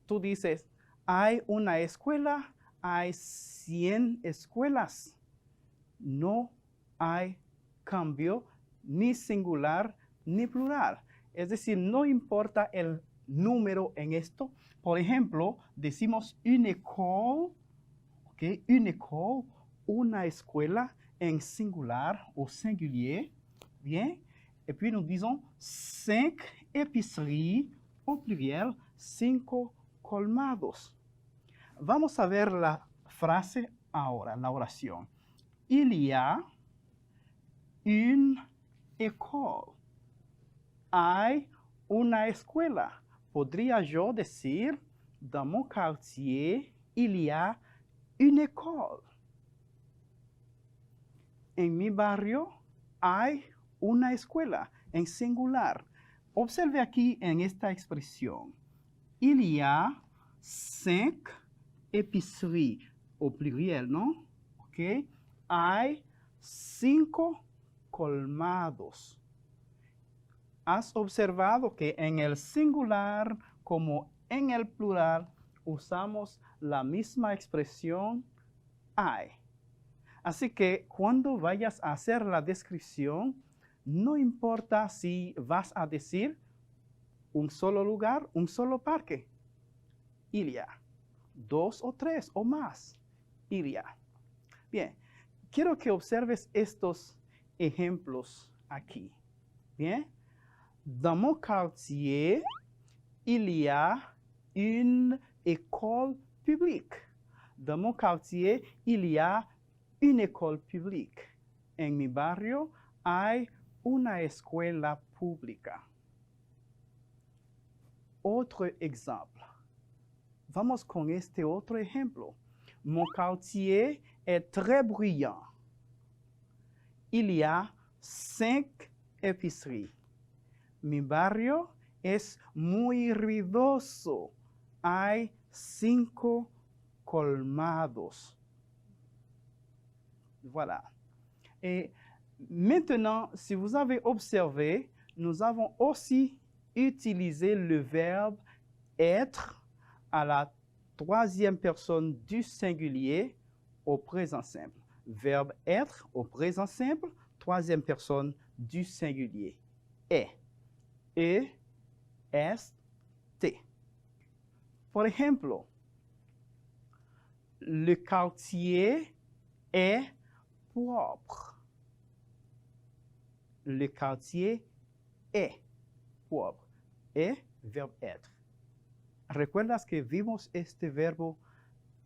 tú dices, hay una escuela, hay 100 escuelas. No hay cambio ni singular ni plural. Es decir, no importa el número en esto. Por ejemplo, decimos une école, ¿okay? Une école, una escuela en singular o singulier. Bien. Et puis nous disons 5 épiceries au pluriel, 5 colmados. Vamos a ver la frase ahora, la oración. Il y a une école. Hay una escuela. Podría yo decir, dans mon quartier, il y a une école. En mi barrio hay una escuela, en singular. Observe aquí en esta expresión. Il y a 5 épiceries, au pluriel, ¿no? ¿Ok? Hay 5 colmados. ¿Has observado que en el singular como en el plural usamos la misma expresión hay? Así que cuando vayas a hacer la descripción, no importa si vas a decir un solo lugar, un solo parque. Il y a 2 o 3 o más. Il y a. Bien, quiero que observes estos ejemplos aquí. Bien. Dans mon quartier, il y a une école publique. Dans mon quartier, il y a une école publique. En mi barrio hay una escuela pública. Otro ejemplo. Vamos con este otro ejemplo. Mon quartier est très bruyant. il y a 5 épiceries. Mi barrio es muy ruidoso. Hay 5 colmados. Voilà. Et maintenant, si vous avez observé, nous avons aussi utilisé le verbe être à la 3e personne du singulier au présent simple. Verbe être au présent simple, 3e personne du singulier. Est. E, est. Por ejemplo, le quartier est propre. Le quartier est propre. Est, verbe être. ¿Recuerdas que vimos este verbo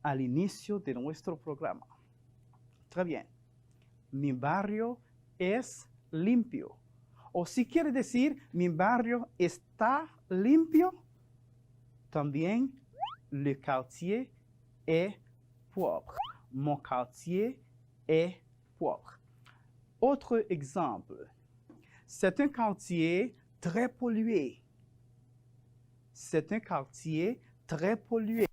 al inicio de nuestro programa? Très bien. Mi barrio es limpio. O si quiere decir, mi barrio está limpio, también le quartier est propre. Mon quartier est propre. Autre exemple. C'est un quartier très pollué. C'est un quartier très pollué.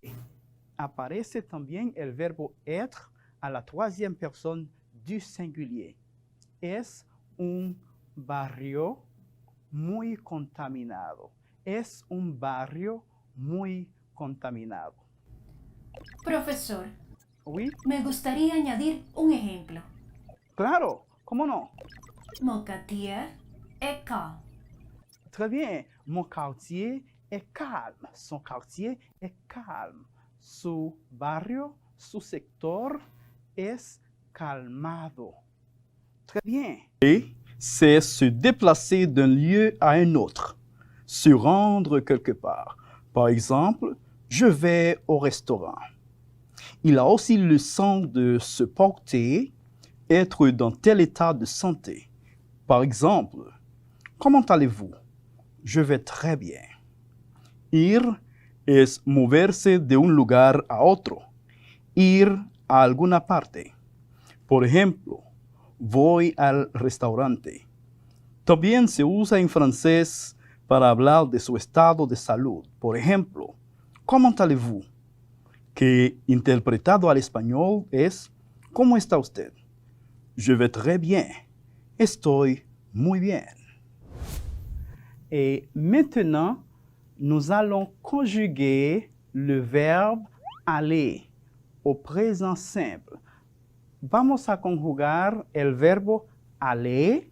Aparece también el verbo être a la 3e personne du singulier. Es un barrio muy contaminado. Es un barrio muy contaminado. Profesor, Oui? me gustaría añadir un ejemplo. Claro, ¿cómo no? Mon quartier est calme. Très bien. Mon quartier est calme. Son quartier est calme. Su barrio, su sector es calmado. Très bien. Et c'est se déplacer d'un lieu à un autre, se rendre quelque part. Par exemple, je vais au restaurant. Il a aussi le sens de se porter, être dans tel état de santé. Par exemple, comment allez-vous? Je vais très bien. Ir es moverse de un lugar a otro, ir a alguna parte. Por ejemplo, voy al restaurante. También se usa en francés para hablar de su estado de salud. Por ejemplo, ¿cómo allez-vous? Que interpretado al español es ¿cómo está usted? Je vais très bien. Estoy muy bien. Et maintenant, nous allons conjuguer le verbe aller au présent simple. Vamos a conjugar el verbo aller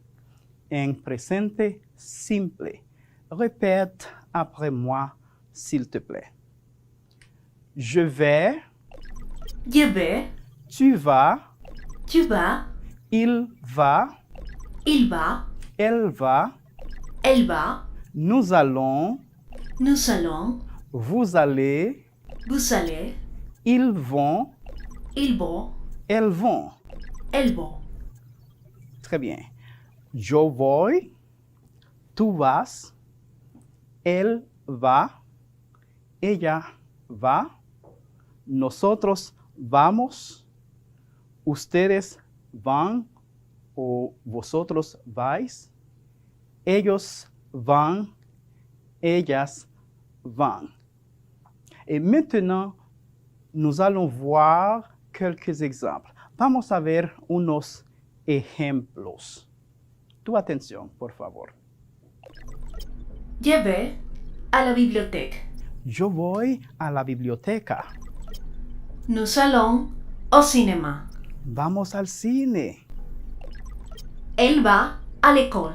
en presente simple. Répète après moi, s'il te plaît. Je vais. Je vais. Tu vas. Tu vas. Il va. Il va. Elle va. Elle va. Nous allons. Nous allons. Vous allez. Vous allez. Ils vont. Ils vont. Elles vont. Elles vont. Très bien. Yo voy. Tú vas. Él va. Ella va. Nosotros vamos. Ustedes van o vosotros vais. Ellos van. Ellas van. Et maintenant, nous allons voir quelques exemples. Vamos a ver unos ejemplos. Tu atención, por favor. Je vais à la bibliothèque. Yo voy a la biblioteca. Nous allons au cinéma. Vamos al cine. Elle va à l'école.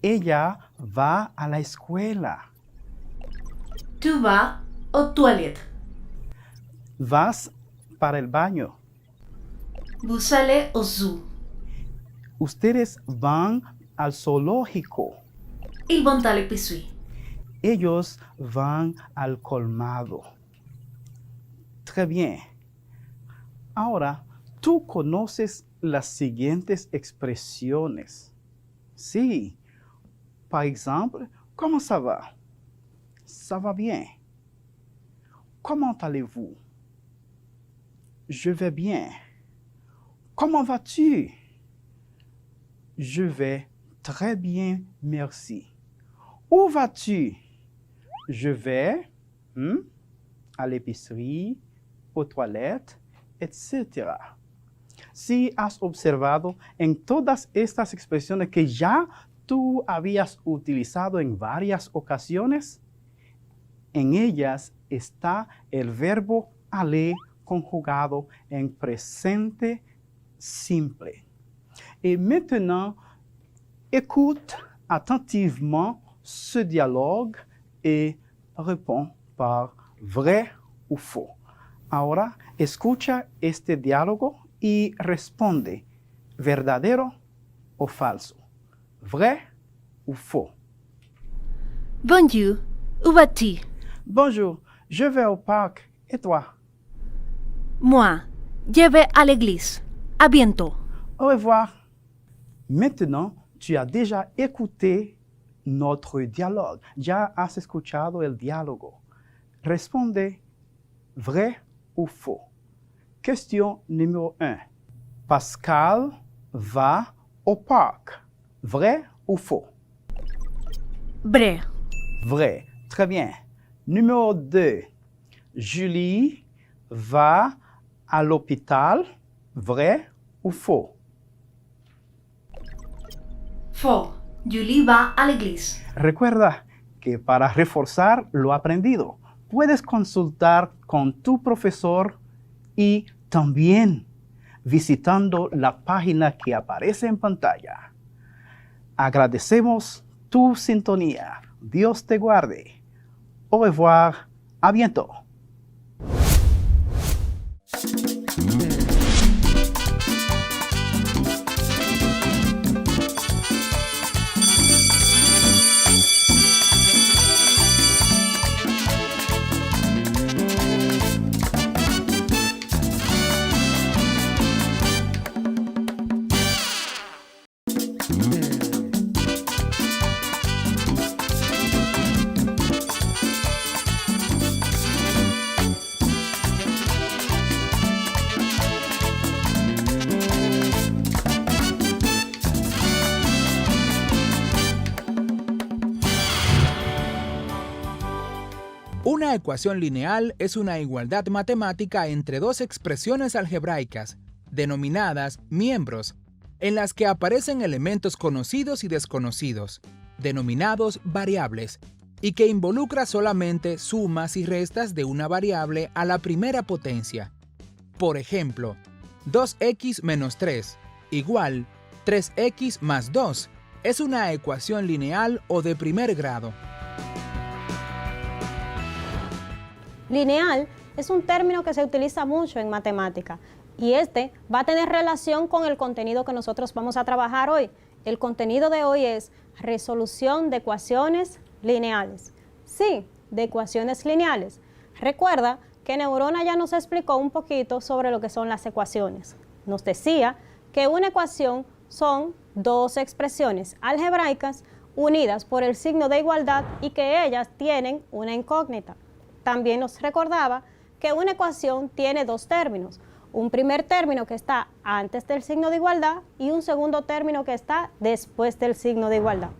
Ella va a la escuela. Tu vas aux toilettes. Vas para el baño. Vous allez au zoo. Ustedes van al zoológico. Ils vont à l'épicerie. Ellos van al colmado. Très bien. Ahora, tú conoces las siguientes expresiones. Sí. Par exemple, comment ça va? Ça va bien. Comment allez-vous? Je vais bien. Comment vas-tu? Je vais très bien, merci. Où vas-tu? Je vais à l'épicerie, aux toilettes, etc. Si has observado en todas estas expresiones que ya tú habías utilizado en varias ocasiones, en ellas está el verbo aller conjugado en presente simple. Et maintenant, écoute attentivement ce dialogue et réponds par vrai ou faux. Ahora, escucha este diálogo y responde verdadero o falso, vrai ou faux. Bonjour, où vas-tu? Bonjour, je vais au parc. Et toi? Moi, je vais à l'église. À bientôt. Au revoir. Maintenant, tu as déjà écouté notre dialogue. Ya has escuchado el diálogo. Responde vrai ou faux. Question numéro 1. Pascal va au parc. Vrai ou faux? Vrai. Vrai. Très bien. Numéro 2. Julie va à l'hôpital. Vrai ou faux? Faux. Julie va à l'église. Recuerda que para reforzar lo aprendido, puedes consultar con tu profesor y también visitando la página que aparece en pantalla. Agradecemos tu sintonía. Dios te guarde. Au revoir. À bientôt. Una ecuación lineal es una igualdad matemática entre dos expresiones algebraicas, denominadas miembros, en las que aparecen elementos conocidos y desconocidos, denominados variables, y que involucra solamente sumas y restas de una variable a la primera potencia. Por ejemplo, 2x menos 3 igual 3x más 2 es una ecuación lineal o de primer grado. Lineal es un término que se utiliza mucho en matemática y este va a tener relación con el contenido que nosotros vamos a trabajar hoy. El contenido de hoy es resolución de ecuaciones lineales. Sí, de ecuaciones lineales. Recuerda que Neurona ya nos explicó un poquito sobre lo que son las ecuaciones. Nos decía que una ecuación son dos expresiones algebraicas unidas por el signo de igualdad y que ellas tienen una incógnita. También nos recordaba que una ecuación tiene dos términos, un primer término que está antes del signo de igualdad y un segundo término que está después del signo de igualdad.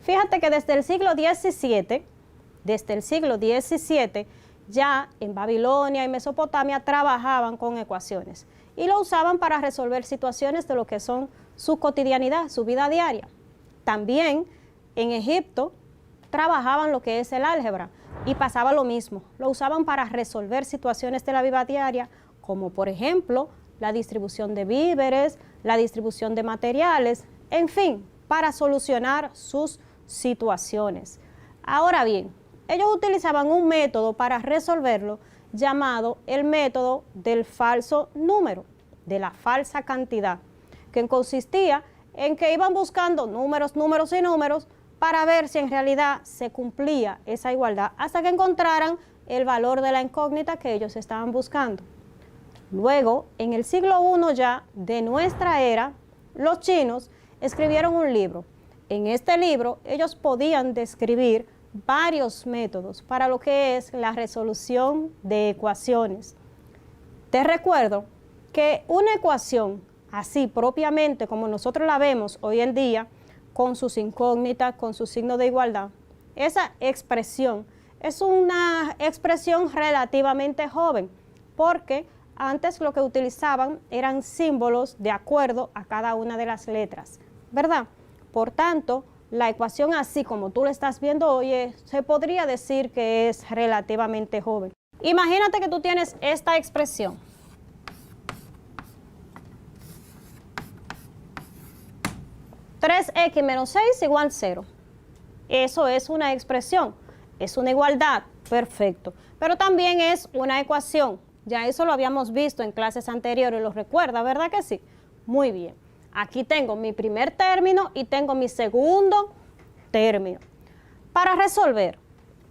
Fíjate que desde el siglo XVII, ya en Babilonia y Mesopotamia trabajaban con ecuaciones y lo usaban para resolver situaciones de lo que son su cotidianidad, su vida diaria. También en Egipto trabajaban lo que es el álgebra y pasaba lo mismo, lo usaban para resolver situaciones de la vida diaria, como por ejemplo la distribución de víveres, la distribución de materiales, en fin, para solucionar sus situaciones. Ahora bien, ellos utilizaban un método para resolverlo llamado el método del falso número, de la falsa cantidad, que consistía en que iban buscando números y números para ver si en realidad se cumplía esa igualdad hasta que encontraran el valor de la incógnita que ellos estaban buscando. Luego, en el siglo I ya de nuestra era, los chinos escribieron un libro. En este libro ellos podían describir varios métodos para lo que es la resolución de ecuaciones. Te recuerdo que una ecuación así propiamente como nosotros la vemos hoy en día, con sus incógnitas, con su signo de igualdad, esa expresión es una expresión relativamente joven, porque antes lo que utilizaban eran símbolos de acuerdo a cada una de las letras, ¿verdad? Por tanto, la ecuación así como tú la estás viendo hoy, se podría decir que es relativamente joven. Imagínate que tú tienes esta expresión. (3x menos 6 igual 0). Eso es una expresión, es una igualdad, perfecto. Pero también es una ecuación. Ya eso lo habíamos visto en clases anteriores, ¿lo recuerda, verdad que sí? Muy bien. Aquí tengo mi primer término y tengo mi segundo término. Para resolver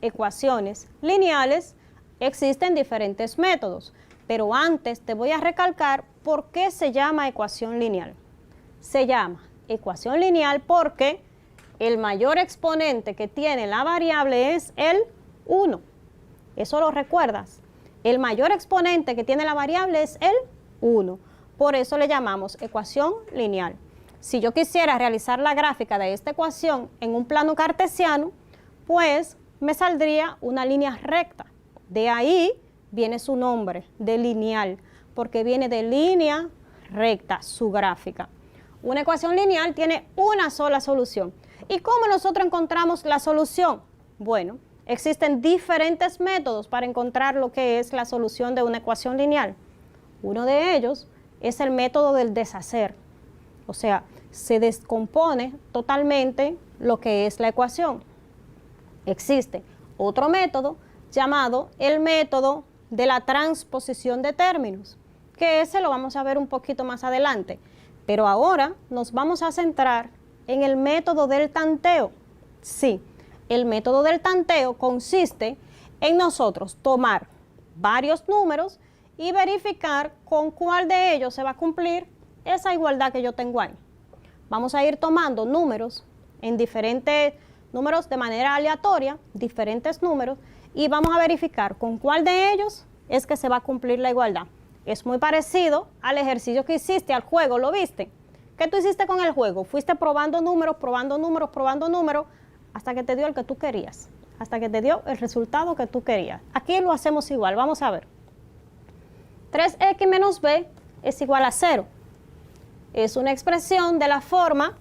ecuaciones lineales existen diferentes métodos, pero antes te voy a recalcar por qué se llama ecuación lineal. Se llama ecuación lineal porque el mayor exponente que tiene la variable es el 1. ¿Eso lo recuerdas? El mayor exponente que tiene la variable es el 1. Por eso le llamamos ecuación lineal. Si yo quisiera realizar la gráfica de esta ecuación en un plano cartesiano, pues me saldría una línea recta. De ahí viene su nombre, de lineal, porque viene de línea recta, su gráfica. Una ecuación lineal tiene una sola solución. ¿Y cómo nosotros encontramos la solución? Bueno, existen diferentes métodos para encontrar lo que es la solución de una ecuación lineal. Uno de ellos es el método del deshacer. O sea, se descompone totalmente lo que es la ecuación. Existe otro método llamado el método de la transposición de términos, que ese lo vamos a ver un poquito más adelante. Pero ahora nos vamos a centrar en el método del tanteo. Sí, el método del tanteo consiste en nosotros tomar varios números y verificar con cuál de ellos se va a cumplir esa igualdad que yo tengo ahí. Vamos a ir tomando números en diferentes números de manera aleatoria, diferentes números, y vamos a verificar con cuál de ellos es que se va a cumplir la igualdad. Es muy parecido al ejercicio que hiciste, al juego, ¿lo viste? ¿Qué tú hiciste con el juego? Fuiste probando números, hasta que te dio el que tú querías, hasta que te dio el resultado que tú querías. Aquí lo hacemos igual, vamos a ver. 3x menos b es igual a 0. Es una expresión de la forma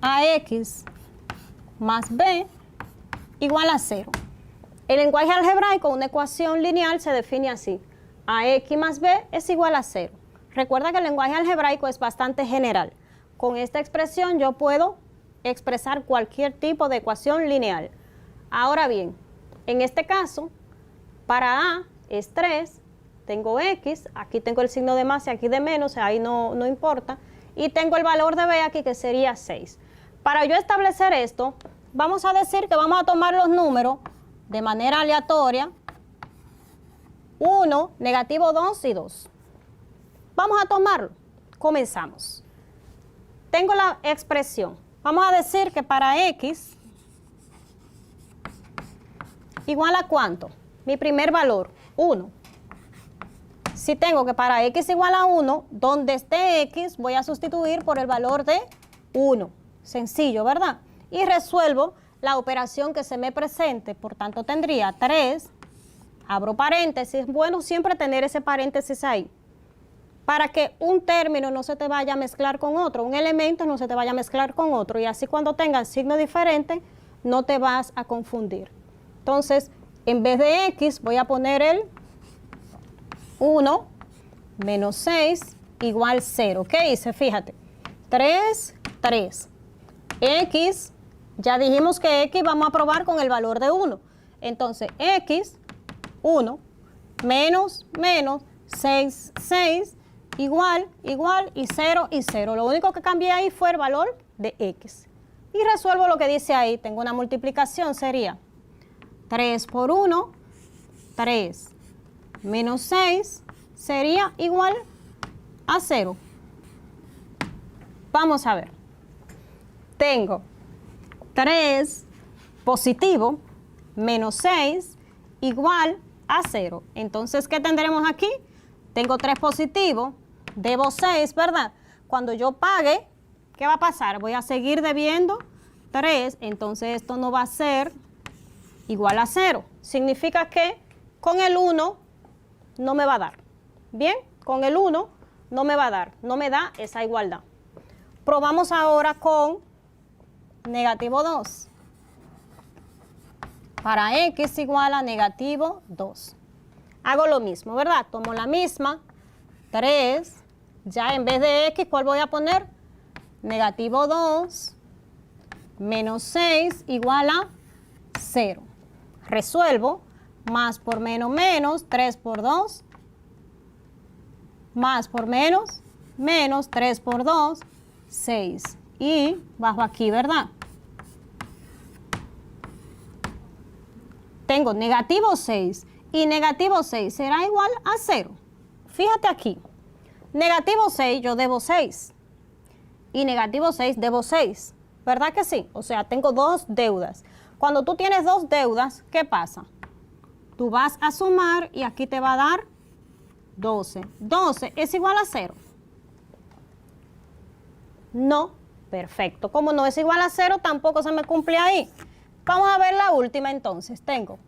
ax más b igual a 0. En lenguaje algebraico, una ecuación lineal se define así. Ax más b es igual a 0. Recuerda que el lenguaje algebraico es bastante general. Con esta expresión yo puedo expresar cualquier tipo de ecuación lineal. Ahora bien, en este caso, para a es 3, tengo x, aquí tengo el signo de más y aquí de menos, ahí no importa, y tengo el valor de b aquí que sería 6. Para yo establecer esto, vamos a decir que vamos a tomar los números de manera aleatoria, 1, negativo 2 y 2. Vamos a tomarlo. Comenzamos. Tengo la expresión. Vamos a decir que para x igual a ¿cuánto? Mi primer valor, 1. Si tengo que para x igual a 1, donde esté x voy a sustituir por el valor de 1. Sencillo, ¿verdad? Y resuelvo la operación que se me presente. Por tanto, tendría 3, abro paréntesis. Es bueno siempre tener ese paréntesis ahí, para que un término no se te vaya a mezclar con otro, un elemento no se te vaya a mezclar con otro, y así cuando tengan signo diferente no te vas a confundir. Entonces, en vez de x voy a poner el 1 menos 6 igual 0. ¿Qué hice? Fíjate, 3, 3. X, ya dijimos que x vamos a probar con el valor de 1. Entonces, x, 1, menos, 6, 6, igual, y 0, y 0. Lo único que cambié ahí fue el valor de x. Y resuelvo lo que dice ahí. Tengo una multiplicación, sería 3 por 1, 3, menos 6, sería igual a 0. Vamos a ver. Tengo 3 positivo menos 6 igual a 0. Entonces, ¿qué tendremos aquí? Tengo 3 positivo debo 6, ¿verdad? Cuando yo pague, ¿qué va a pasar? Voy a seguir debiendo 3, entonces esto no va a ser igual a 0. Significa que con el 1 no me va a dar. Bien, con el 1 no me va a dar, no me da esa igualdad. Probamos ahora con negativo 2. Para x igual a negativo 2. Hago lo mismo, ¿verdad? Tomo la misma, 3, ya en vez de x, ¿cuál voy a poner? Negativo 2 menos 6 igual a 0. Resuelvo, más por menos, menos, 3 por 2, más por menos, menos, 3 por 2, 6. Y bajo aquí, ¿verdad? Tengo negativo 6 y negativo 6 será igual a 0. Fíjate aquí, negativo 6 yo debo 6 y negativo 6 debo 6, ¿verdad que sí? O sea, tengo dos deudas. Cuando tú tienes dos deudas, ¿qué pasa? Tú vas a sumar y aquí te va a dar 12. 12 es igual a 0. No, perfecto. Como no es igual a 0, tampoco se me cumple ahí. Vamos a ver la última entonces. Tengo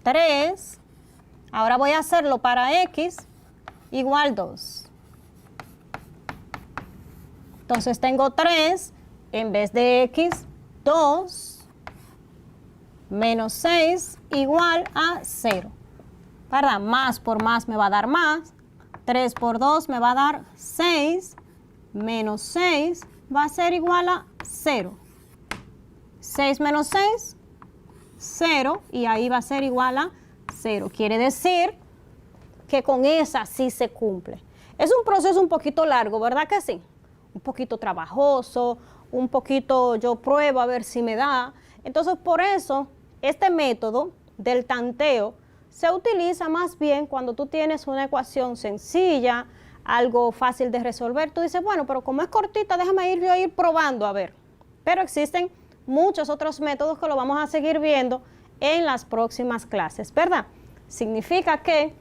3. Ahora voy a hacerlo para x igual 2. Entonces tengo 3 en vez de x, 2 menos 6 igual a 0. ¿Verdad? Más por más me va a dar más. 3 por 2 me va a dar 6. Menos 6 va a ser igual a 0. 6 menos 6, 0. Y ahí va a ser igual a 0. Quiere decir que con esa sí se cumple. Es un proceso un poquito largo, ¿verdad que sí? Un poquito trabajoso, un poquito yo pruebo a ver si me da. Entonces, por eso, este método del tanteo se utiliza más bien cuando tú tienes una ecuación sencilla, algo fácil de resolver. Tú dices, bueno, pero como es cortita, déjame ir probando a ver. Pero existen muchos otros métodos que lo vamos a seguir viendo en las próximas clases, ¿verdad? Significa que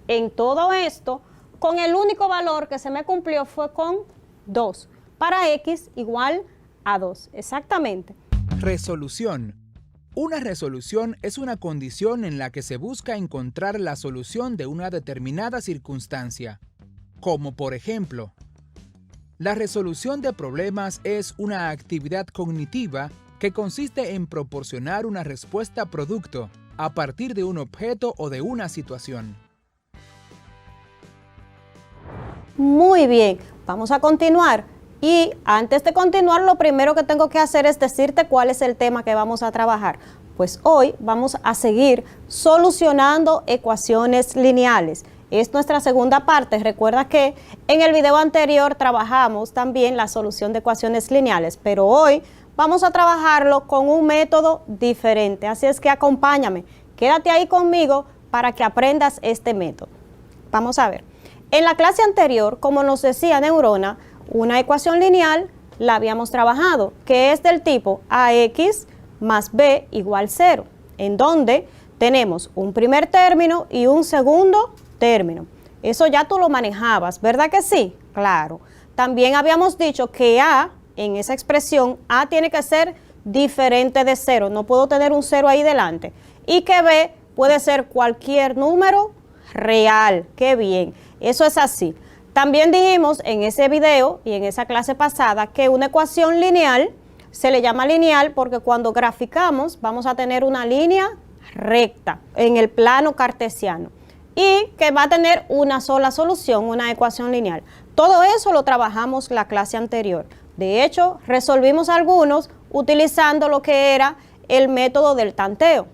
en todo esto, con el único valor que se me cumplió fue con 2, para x igual a 2, exactamente. Resolución. Una resolución es una condición en la que se busca encontrar la solución de una determinada circunstancia, como por ejemplo, la resolución de problemas es una actividad cognitiva que consiste en proporcionar una respuesta producto a partir de un objeto o de una situación. Muy bien, vamos a continuar. Y antes de continuar, lo primero que tengo que hacer es decirte cuál es el tema que vamos a trabajar. Pues hoy vamos a seguir solucionando ecuaciones lineales. Es nuestra segunda parte. Recuerda que en el video anterior trabajamos también la solución de ecuaciones lineales, pero hoy vamos a trabajarlo con un método diferente. Así es que acompáñame, quédate ahí conmigo para que aprendas este método. Vamos a ver. En la clase anterior, como nos decía Neurona, una ecuación lineal la habíamos trabajado, que es del tipo ax más b igual 0, en donde tenemos un primer término y un segundo término. Eso ya tú lo manejabas, ¿verdad que sí? Claro. También habíamos dicho que a, en esa expresión, a tiene que ser diferente de 0, no puedo tener un 0 ahí delante. Y que b puede ser cualquier número real. ¡Qué bien! Eso es así. También dijimos en ese video y en esa clase pasada que una ecuación lineal se le llama lineal porque cuando graficamos vamos a tener una línea recta en el plano cartesiano y que va a tener una sola solución, una ecuación lineal. Todo eso lo trabajamos la clase anterior. De hecho, resolvimos algunos utilizando lo que era el método del tanteo.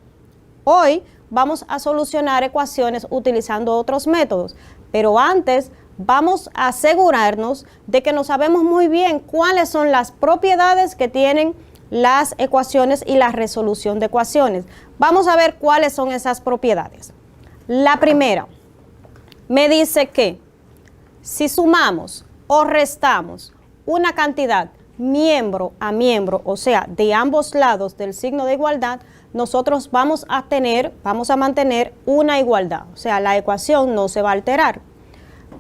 Hoy vamos a solucionar ecuaciones utilizando otros métodos, pero antes vamos a asegurarnos de que nos sabemos muy bien cuáles son las propiedades que tienen las ecuaciones y la resolución de ecuaciones. Vamos a ver cuáles son esas propiedades. La primera me dice que si sumamos o restamos una cantidad miembro a miembro, o sea, de ambos lados del signo de igualdad, nosotros vamos a mantener una igualdad, o sea, la ecuación no se va a alterar.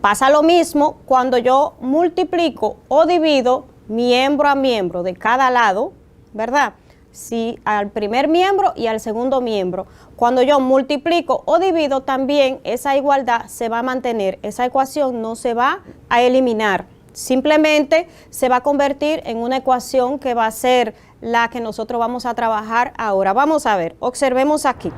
Pasa lo mismo cuando yo multiplico o divido miembro a miembro de cada lado, ¿verdad? Si al primer miembro y al segundo miembro. Cuando yo multiplico o divido, también esa igualdad se va a mantener. Esa ecuación no se va a eliminar. Simplemente se va a convertir en una ecuación que va a ser la que nosotros vamos a trabajar ahora. Vamos a ver, observemos aquí.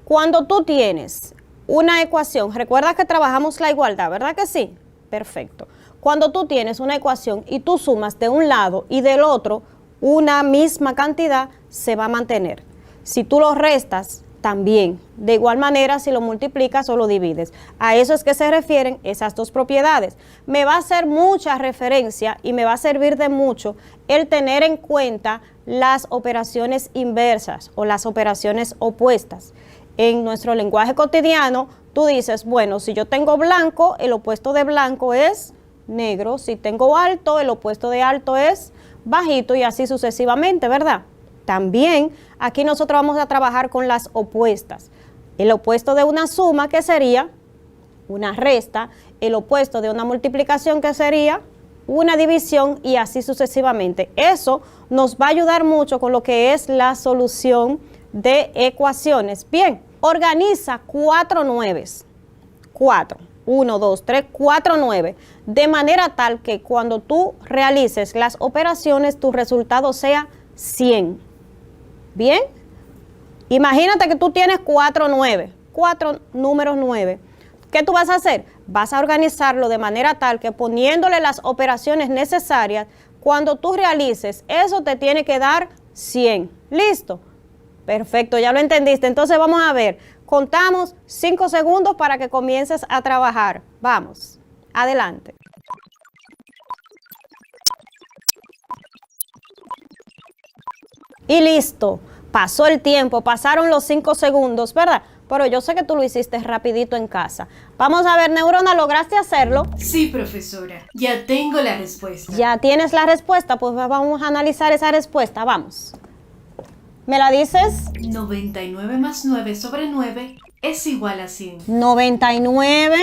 Cuando tú tienes una ecuación, recuerda que trabajamos la igualdad, ¿verdad que sí? Perfecto. Cuando tú tienes una ecuación y tú sumas de un lado y del otro una misma cantidad, se va a mantener. Si tú lo restas, también. De igual manera, si lo multiplicas o lo divides. A eso es que se refieren esas dos propiedades. Me va a hacer mucha referencia y me va a servir de mucho el tener en cuenta las operaciones inversas o las operaciones opuestas. En nuestro lenguaje cotidiano, tú dices, bueno, si yo tengo blanco, el opuesto de blanco es negro. Si tengo alto, el opuesto de alto es bajito y así sucesivamente, ¿verdad? También aquí nosotros vamos a trabajar con las opuestas. El opuesto de una suma, que sería una resta, el opuesto de una multiplicación, que sería una división, y así sucesivamente. Eso nos va a ayudar mucho con lo que es la solución de ecuaciones. Bien, organiza 4 nueves. 4. 1, 2, 3, 4, 9. De manera tal que cuando tú realices las operaciones, tu resultado sea 100. Bien, imagínate que tú tienes 4 números 9. ¿Qué tú vas a hacer? Vas a organizarlo de manera tal que poniéndole las operaciones necesarias, cuando tú realices, eso te tiene que dar 100. ¿Listo? Perfecto, ya lo entendiste. Entonces vamos a ver, contamos 5 segundos para que comiences a trabajar. Vamos, adelante. Y listo, pasó el tiempo, pasaron los 5 segundos, ¿verdad? Pero yo sé que tú lo hiciste rapidito en casa. Vamos a ver, Neurona, ¿lograste hacerlo? Sí, profesora, ya tengo la respuesta. ¿Ya tienes la respuesta? Pues vamos a analizar esa respuesta, vamos. ¿Me la dices? 99 más 9 sobre 9 es igual a 100. 99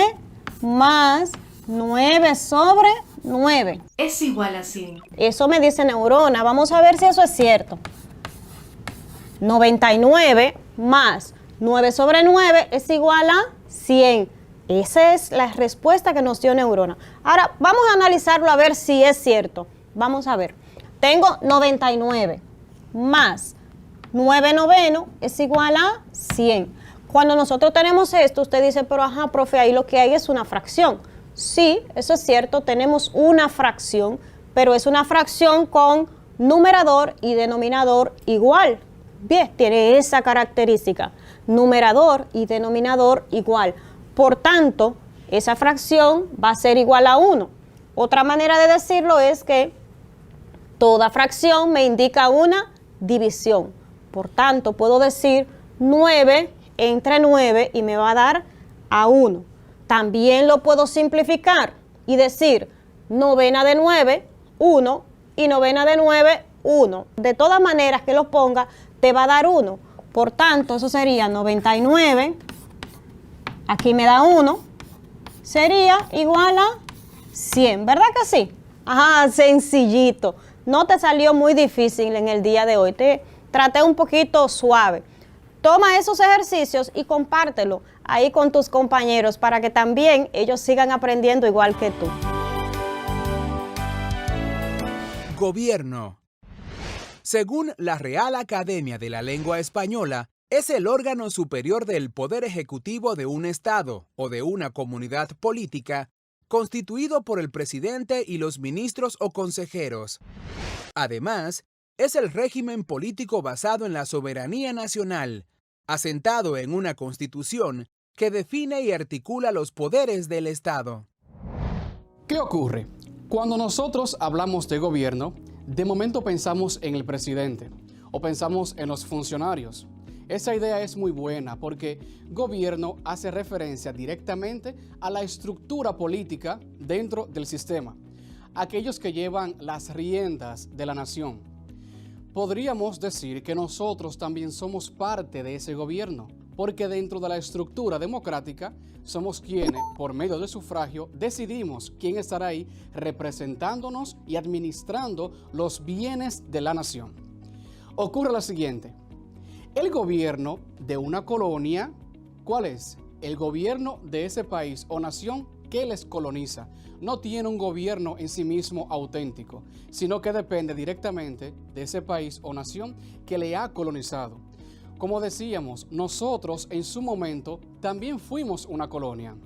más 9 sobre 9. Es igual a 100. Eso me dice Neurona. Vamos a ver si eso es cierto. 99 más 9 sobre 9 es igual a 100. Esa es la respuesta que nos dio Neurona. Ahora, vamos a analizarlo a ver si es cierto. Vamos a ver. Tengo 99 más 9 noveno es igual a 100. Cuando nosotros tenemos esto, usted dice, pero ajá, profe, ahí lo que hay es una fracción. Sí, eso es cierto, tenemos una fracción, pero es una fracción con numerador y denominador igual. Bien, tiene esa característica, numerador y denominador igual. Por tanto, esa fracción va a ser igual a 1. Otra manera de decirlo es que toda fracción me indica una división. Por tanto, puedo decir 9 entre 9 y me va a dar a 1. También lo puedo simplificar y decir novena de 9, 1, y novena de 9, 1. De todas maneras que lo ponga, te va a dar 1. Por tanto, eso sería 99, aquí me da 1, sería igual a 100, ¿verdad que sí? Ajá, sencillito. No te salió muy difícil en el día de hoy, te traté un poquito suave. Toma esos ejercicios y compártelo ahí con tus compañeros para que también ellos sigan aprendiendo igual que tú. Gobierno. Según la Real Academia de la Lengua Española, es el órgano superior del Poder Ejecutivo de un Estado o de una comunidad política, constituido por el presidente y los ministros o consejeros. Además, es el régimen político basado en la soberanía nacional, asentado en una constitución que define y articula los poderes del Estado. ¿Qué ocurre? Cuando nosotros hablamos de gobierno, de momento pensamos en el presidente o pensamos en los funcionarios. Esa idea es muy buena porque gobierno hace referencia directamente a la estructura política dentro del sistema, aquellos que llevan las riendas de la nación. Podríamos decir que nosotros también somos parte de ese gobierno, porque dentro de la estructura democrática somos quienes, por medio del sufragio, decidimos quién estará ahí representándonos y administrando los bienes de la nación. Ocurre lo siguiente: el gobierno de una colonia, ¿cuál es? El gobierno de ese país o nación que les coloniza. No tiene un gobierno en sí mismo auténtico, sino que depende directamente de ese país o nación que le ha colonizado. Como decíamos, nosotros en su momento también fuimos una colonia.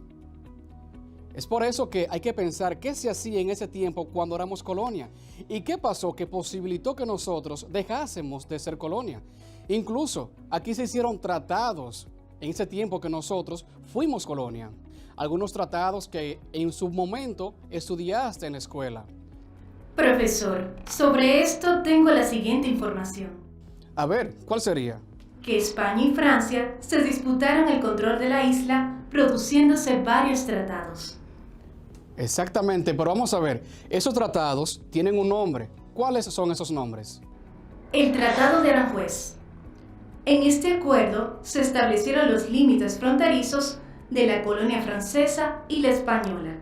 Es por eso que hay que pensar qué se hacía en ese tiempo cuando éramos colonia y qué pasó que posibilitó que nosotros dejásemos de ser colonia. Incluso aquí se hicieron tratados en ese tiempo que nosotros fuimos colonia. Algunos tratados que en su momento estudiaste en la escuela. Profesor, sobre esto tengo la siguiente información. A ver, ¿cuál sería? Que España y Francia se disputaron el control de la isla, produciéndose varios tratados. Exactamente, pero vamos a ver, esos tratados tienen un nombre. ¿Cuáles son esos nombres? El Tratado de Aranjuez. En este acuerdo se establecieron los límites fronterizos de la colonia francesa y la española,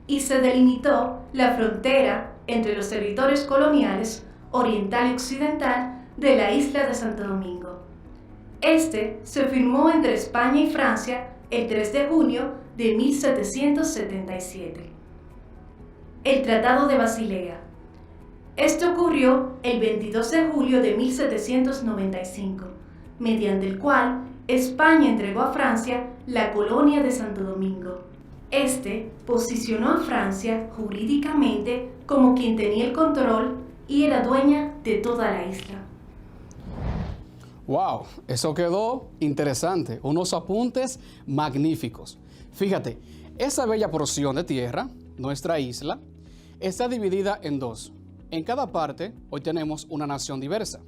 y se delimitó la frontera entre los territorios coloniales oriental y occidental de la isla de Santo Domingo. Este se firmó entre España y Francia el 3 de junio de 1777. El Tratado de Basilea. Este ocurrió el 22 de julio de 1795, mediante el cual España entregó a Francia la colonia de Santo Domingo. Este posicionó a Francia jurídicamente como quien tenía el control y era dueña de toda la isla. ¡Wow! Eso quedó interesante. Unos apuntes magníficos. Fíjate, esa bella porción de tierra, nuestra isla, está dividida en dos. En cada parte, hoy tenemos una nación diversa.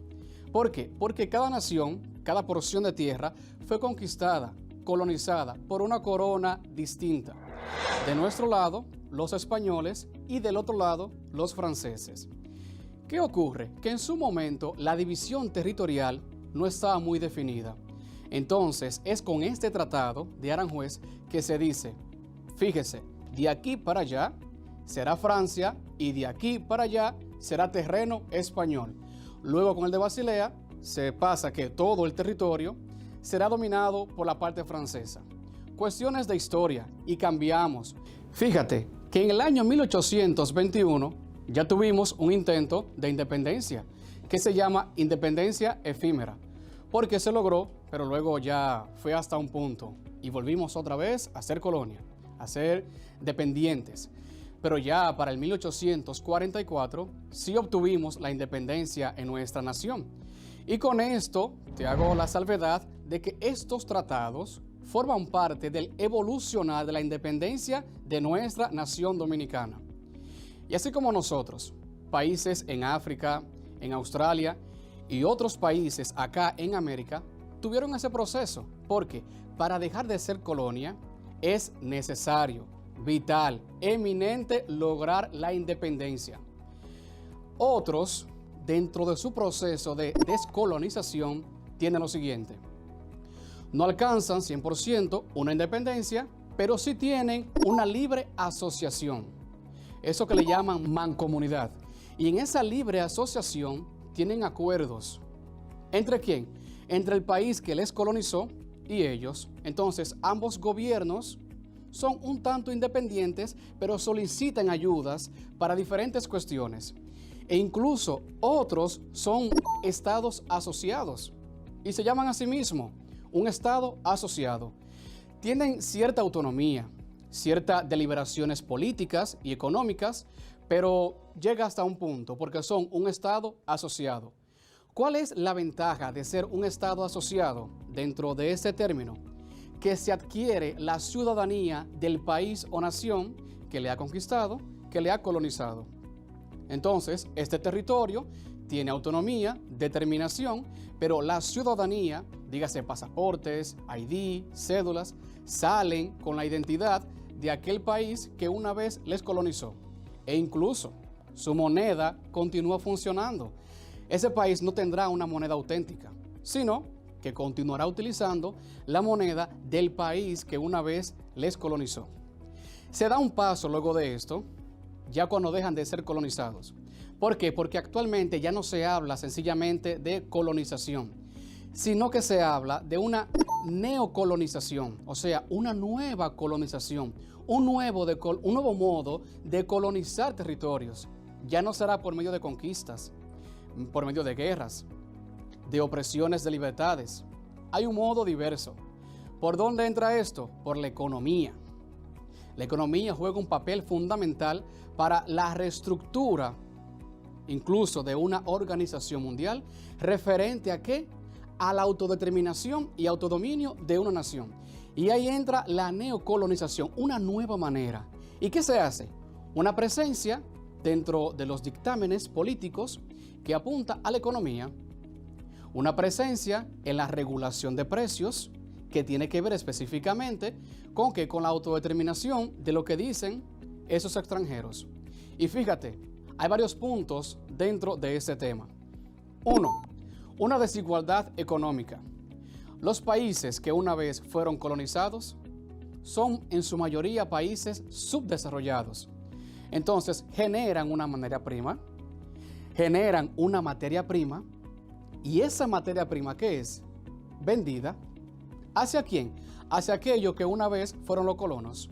¿Por qué? Porque cada nación, cada porción de tierra fue conquistada, colonizada por una corona distinta. De nuestro lado, los españoles y del otro lado, los franceses. ¿Qué ocurre? Que en su momento la división territorial no estaba muy definida. Entonces es con este tratado de Aranjuez que se dice, fíjese, de aquí para allá será Francia y de aquí para allá será terreno español. Luego con el de Basilea se pasa que todo el territorio será dominado por la parte francesa. Cuestiones de historia y cambiamos. Fíjate que en el año 1821 ya tuvimos un intento de independencia que se llama independencia efímera, porque se logró, pero luego ya fue hasta un punto y volvimos otra vez a ser colonia, a ser dependientes. Pero ya para el 1844 sí obtuvimos la independencia en nuestra nación. Y con esto te hago la salvedad de que estos tratados forman parte del evolucionar de la independencia de nuestra nación dominicana. Y así como nosotros, países en África, en Australia y otros países acá en América tuvieron ese proceso, porque para dejar de ser colonia es necesario, vital, eminente lograr la independencia. Otros, dentro de su proceso de descolonización, tienen lo siguiente. No alcanzan 100% una independencia, pero sí tienen una libre asociación. Eso que le llaman mancomunidad. Y en esa libre asociación tienen acuerdos. ¿Entre quién? Entre el país que les colonizó y ellos. Entonces, ambos gobiernos son un tanto independientes, pero solicitan ayudas para diferentes cuestiones. E incluso otros son estados asociados y se llaman a sí mismos un estado asociado. Tienen cierta autonomía, ciertas deliberaciones políticas y económicas, pero llega hasta un punto porque son un estado asociado. ¿Cuál es la ventaja de ser un estado asociado dentro de este término? Que se adquiere la ciudadanía del país o nación que le ha conquistado, que le ha colonizado. Entonces, este territorio tiene autonomía, determinación, pero la ciudadanía, dígase pasaportes, ID, cédulas, salen con la identidad de aquel país que una vez les colonizó. E incluso su moneda continúa funcionando. Ese país no tendrá una moneda auténtica, sino que continuará utilizando la moneda del país que una vez les colonizó. Se da un paso luego de esto, ya cuando dejan de ser colonizados. ¿Por qué? Porque actualmente ya no se habla sencillamente de colonización, sino que se habla de una neocolonización, o sea, una nueva colonización, un nuevo modo de colonizar territorios. Ya no será por medio de conquistas, por medio de guerras, de opresiones de libertades. Hay un modo diverso. ¿Por dónde entra esto? Por la economía. La economía juega un papel fundamental para la reestructura, incluso de una organización mundial, referente a ¿qué? A la autodeterminación y autodominio de una nación. Y ahí entra la neocolonización, una nueva manera. ¿Y qué se hace? Una presencia dentro de los dictámenes políticos que apunta a la economía, una presencia en la regulación de precios que tiene que ver específicamente con la autodeterminación de lo que dicen esos extranjeros. Y fíjate, hay varios puntos dentro de ese tema. 1. Una desigualdad económica. Los países que una vez fueron colonizados son en su mayoría países subdesarrollados. Entonces generan una materia prima, y esa materia prima, ¿qué es? Vendida. ¿Hacia quién? Hacia aquellos que una vez fueron los colonos.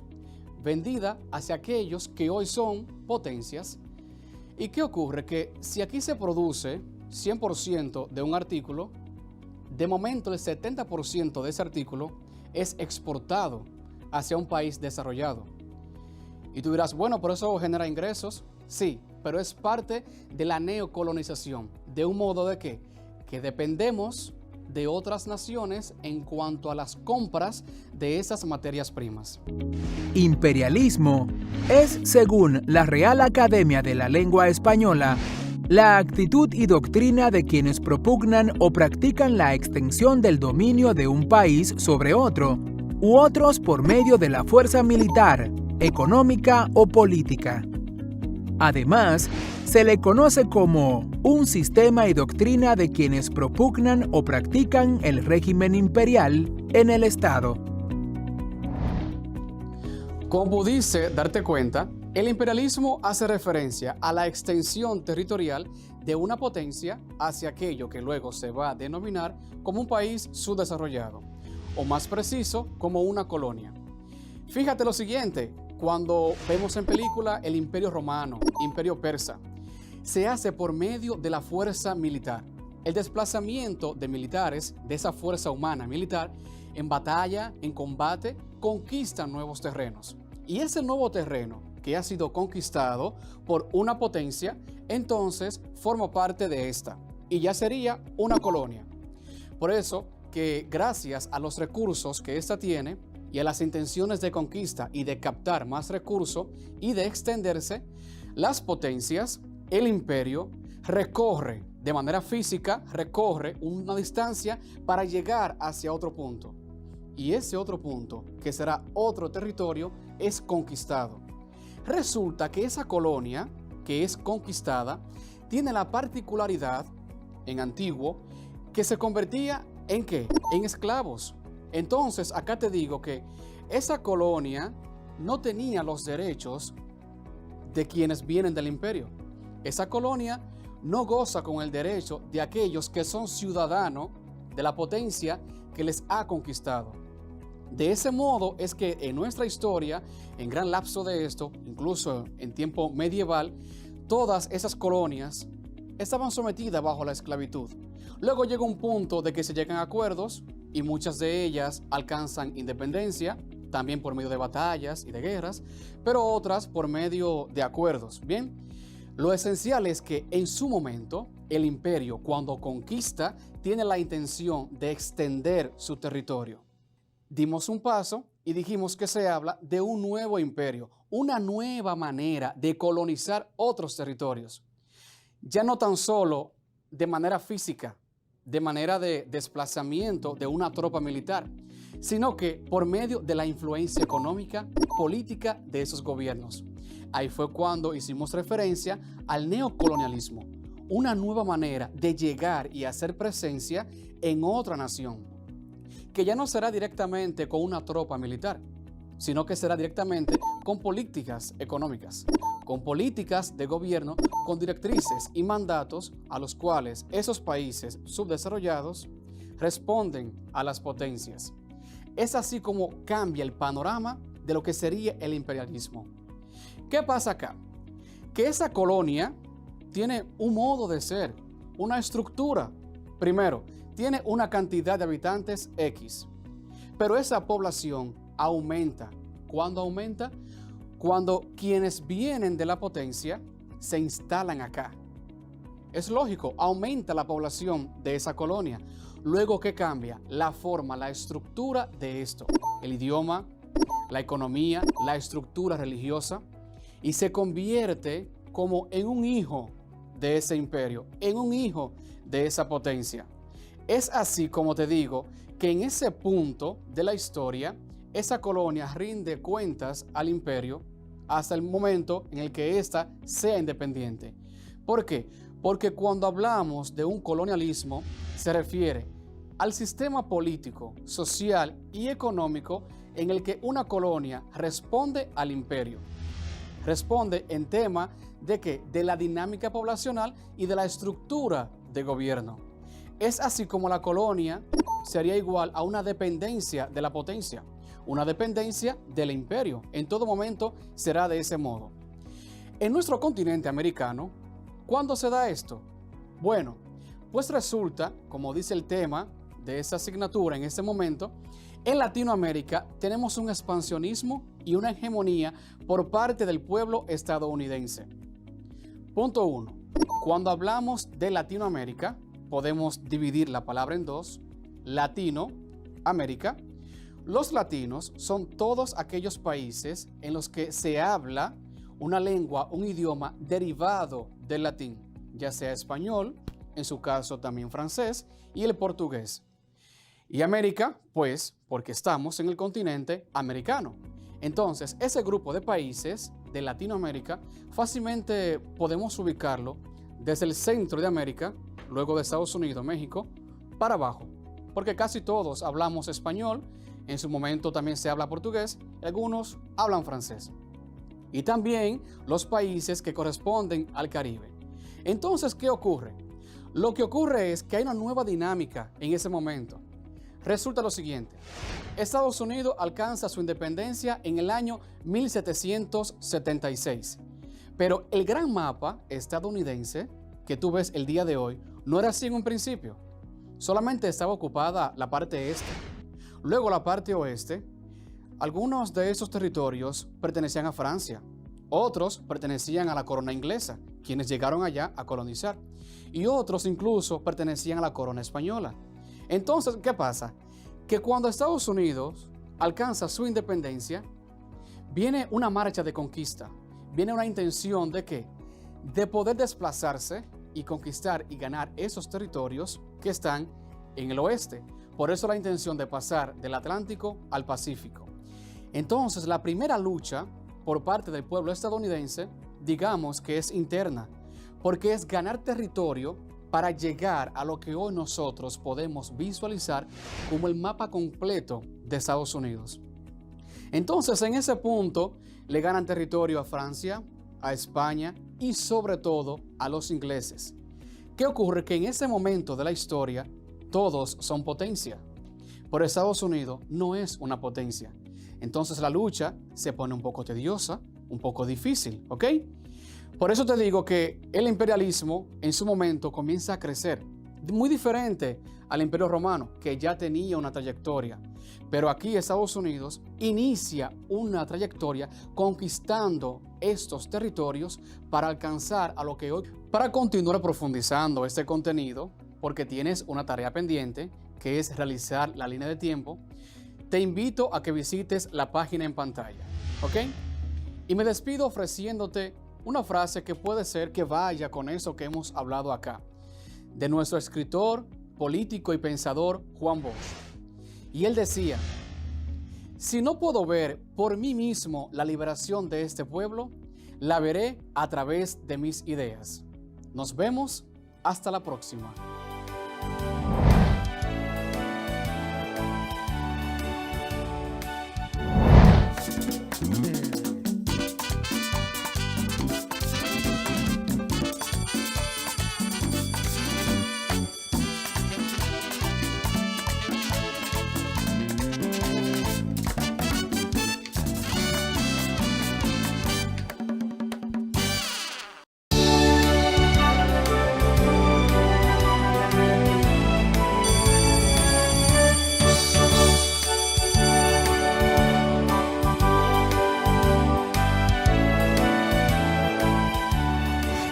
Vendida hacia aquellos que hoy son potencias. ¿Y qué ocurre? Que si aquí se produce 100% de un artículo, de momento el 70% de ese artículo es exportado hacia un país desarrollado. Y tú dirás, bueno, ¿pero eso genera ingresos? Sí, pero es parte de la neocolonización. ¿De un modo de qué? Que dependemos de otras naciones en cuanto a las compras de esas materias primas. Imperialismo es, según la Real Academia de la Lengua Española, la actitud y doctrina de quienes propugnan o practican la extensión del dominio de un país sobre otro, u otros por medio de la fuerza militar, económica o política. Además, se le conoce como un sistema y doctrina de quienes propugnan o practican el régimen imperial en el Estado. Como pudiste darte cuenta, el imperialismo hace referencia a la extensión territorial de una potencia hacia aquello que luego se va a denominar como un país subdesarrollado, o más preciso, como una colonia. Fíjate lo siguiente, cuando vemos en película el Imperio Romano, Imperio Persa, se hace por medio de la fuerza militar. El desplazamiento de militares, de esa fuerza humana militar, en batalla, en combate, conquistan nuevos terrenos. Y ese nuevo terreno que ha sido conquistado por una potencia, entonces forma parte de esta y ya sería una colonia. Por eso que gracias a los recursos que esta tiene y a las intenciones de conquista y de captar más recursos y de extenderse, las potencias, el imperio, recorre de manera física, recorre una distancia para llegar hacia otro punto. Y ese otro punto, que será otro territorio, es conquistado. Resulta que esa colonia que es conquistada tiene la particularidad, en antiguo, que se convertía ¿en qué? En esclavos. Entonces, acá te digo que esa colonia no tenía los derechos de quienes vienen del imperio. Esa colonia no goza con el derecho de aquellos que son ciudadanos de la potencia que les ha conquistado. De ese modo es que en nuestra historia, en gran lapso de esto, incluso en tiempo medieval, todas esas colonias estaban sometidas bajo la esclavitud. Luego llega un punto de que se llegan a acuerdos y muchas de ellas alcanzan independencia, también por medio de batallas y de guerras, pero otras por medio de acuerdos. Bien, lo esencial es que en su momento el imperio, cuando conquista, tiene la intención de extender su territorio. Dimos un paso y dijimos que se habla de un nuevo imperio, una nueva manera de colonizar otros territorios. Ya no tan solo de manera física, de manera de desplazamiento de una tropa militar, sino que por medio de la influencia económica, política de esos gobiernos. Ahí fue cuando hicimos referencia al neocolonialismo, una nueva manera de llegar y hacer presencia en otra nación, que ya no será directamente con una tropa militar, sino que será directamente con políticas económicas, con políticas de gobierno, con directrices y mandatos a los cuales esos países subdesarrollados responden a las potencias. Es así como cambia el panorama de lo que sería el imperialismo. ¿Qué pasa acá? Que esa colonia tiene un modo de ser, una estructura. Primero, tiene una cantidad de habitantes X, pero esa población aumenta. ¿Cuándo aumenta? Cuando quienes vienen de la potencia se instalan acá. Es lógico, aumenta la población de esa colonia. Luego, ¿qué cambia? La forma, la estructura de esto. El idioma, la economía, la estructura religiosa. Y se convierte como en un hijo de ese imperio, en un hijo de esa potencia. Es así, como te digo, que en ese punto de la historia, esa colonia rinde cuentas al imperio hasta el momento en el que ésta sea independiente. ¿Por qué? Porque cuando hablamos de un colonialismo, se refiere al sistema político, social y económico en el que una colonia responde al imperio. Responde en tema de ¿qué? De la dinámica poblacional y de la estructura de gobierno. Es así como la colonia sería igual a una dependencia de la potencia, una dependencia del imperio. En todo momento será de ese modo. En nuestro continente americano, ¿cuándo se da esto? Bueno, pues resulta, como dice el tema de esa asignatura en este momento, en Latinoamérica tenemos un expansionismo y una hegemonía por parte del pueblo estadounidense. Punto 1. Cuando hablamos de Latinoamérica, podemos dividir la palabra en dos: Latino, América. Los latinos son todos aquellos países en los que se habla una lengua, un idioma derivado del latín, ya sea español, en su caso también francés, y el portugués. Y América, pues, porque estamos en el continente americano. Entonces, ese grupo de países de Latinoamérica fácilmente podemos ubicarlo desde el centro de América, luego de Estados Unidos, México, para abajo, porque casi todos hablamos español, en su momento también se habla portugués, y algunos hablan francés. Y también los países que corresponden al Caribe. Entonces, ¿qué ocurre? Lo que ocurre es que hay una nueva dinámica en ese momento. Resulta lo siguiente: Estados Unidos alcanza su independencia en el año 1776, pero el gran mapa estadounidense que tú ves el día de hoy no era así en un principio. Solamente estaba ocupada la parte este. Luego la parte oeste. Algunos de esos territorios pertenecían a Francia, otros pertenecían a la corona inglesa, quienes llegaron allá a colonizar, y otros incluso pertenecían a la corona española. Entonces, ¿qué pasa? Que cuando Estados Unidos alcanza su independencia, viene una marcha de conquista, viene una intención de ¿qué? De poder desplazarse y conquistar y ganar esos territorios que están en el oeste. Por eso la intención de pasar del Atlántico al Pacífico. Entonces, la primera lucha por parte del pueblo estadounidense, digamos que es interna, porque es ganar territorio para llegar a lo que hoy nosotros podemos visualizar como el mapa completo de Estados Unidos. Entonces, en ese punto, le ganan territorio a Francia, a España y sobre todo a los ingleses. ¿Qué ocurre? Que en ese momento de la historia, todos son potencia, pero Estados Unidos no es una potencia. Entonces la lucha se pone un poco tediosa, un poco difícil, ¿ok? Por eso te digo que el imperialismo en su momento comienza a crecer, muy diferente al Imperio Romano, que ya tenía una trayectoria. Pero aquí Estados Unidos inicia una trayectoria conquistando estos territorios para alcanzar a lo que hoy... Para continuar profundizando este contenido, porque tienes una tarea pendiente, que es realizar la línea de tiempo, te invito a que visites la página en pantalla, ¿ok? Y me despido ofreciéndote una frase que puede ser que vaya con eso que hemos hablado acá, de nuestro escritor, político y pensador Juan Bosch. Y él decía: si no puedo ver por mí mismo la liberación de este pueblo, la veré a través de mis ideas. Nos vemos Hasta la próxima.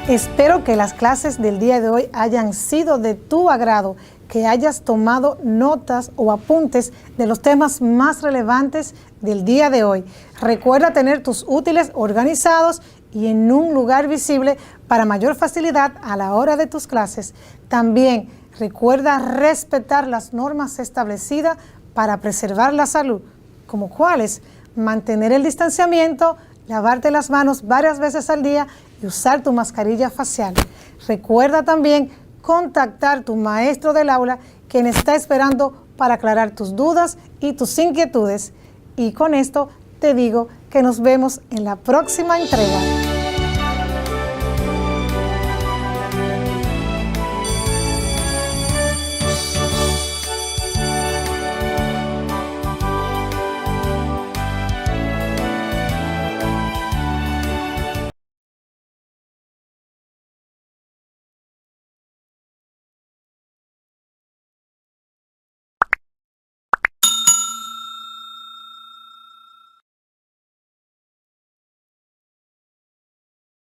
Espero que las clases del día de hoy hayan sido de tu agrado, que hayas tomado notas o apuntes de los temas más relevantes del día de hoy. Recuerda tener tus útiles organizados y en un lugar visible para mayor facilidad a la hora de tus clases. También recuerda respetar las normas establecidas para preservar la salud, como cuáles: mantener el distanciamiento, lavarte las manos varias veces al día y usar tu mascarilla facial. Recuerda también contactar a tu maestro del aula, quien está esperando para aclarar tus dudas y tus inquietudes. Y con esto te digo que nos vemos en la próxima entrega.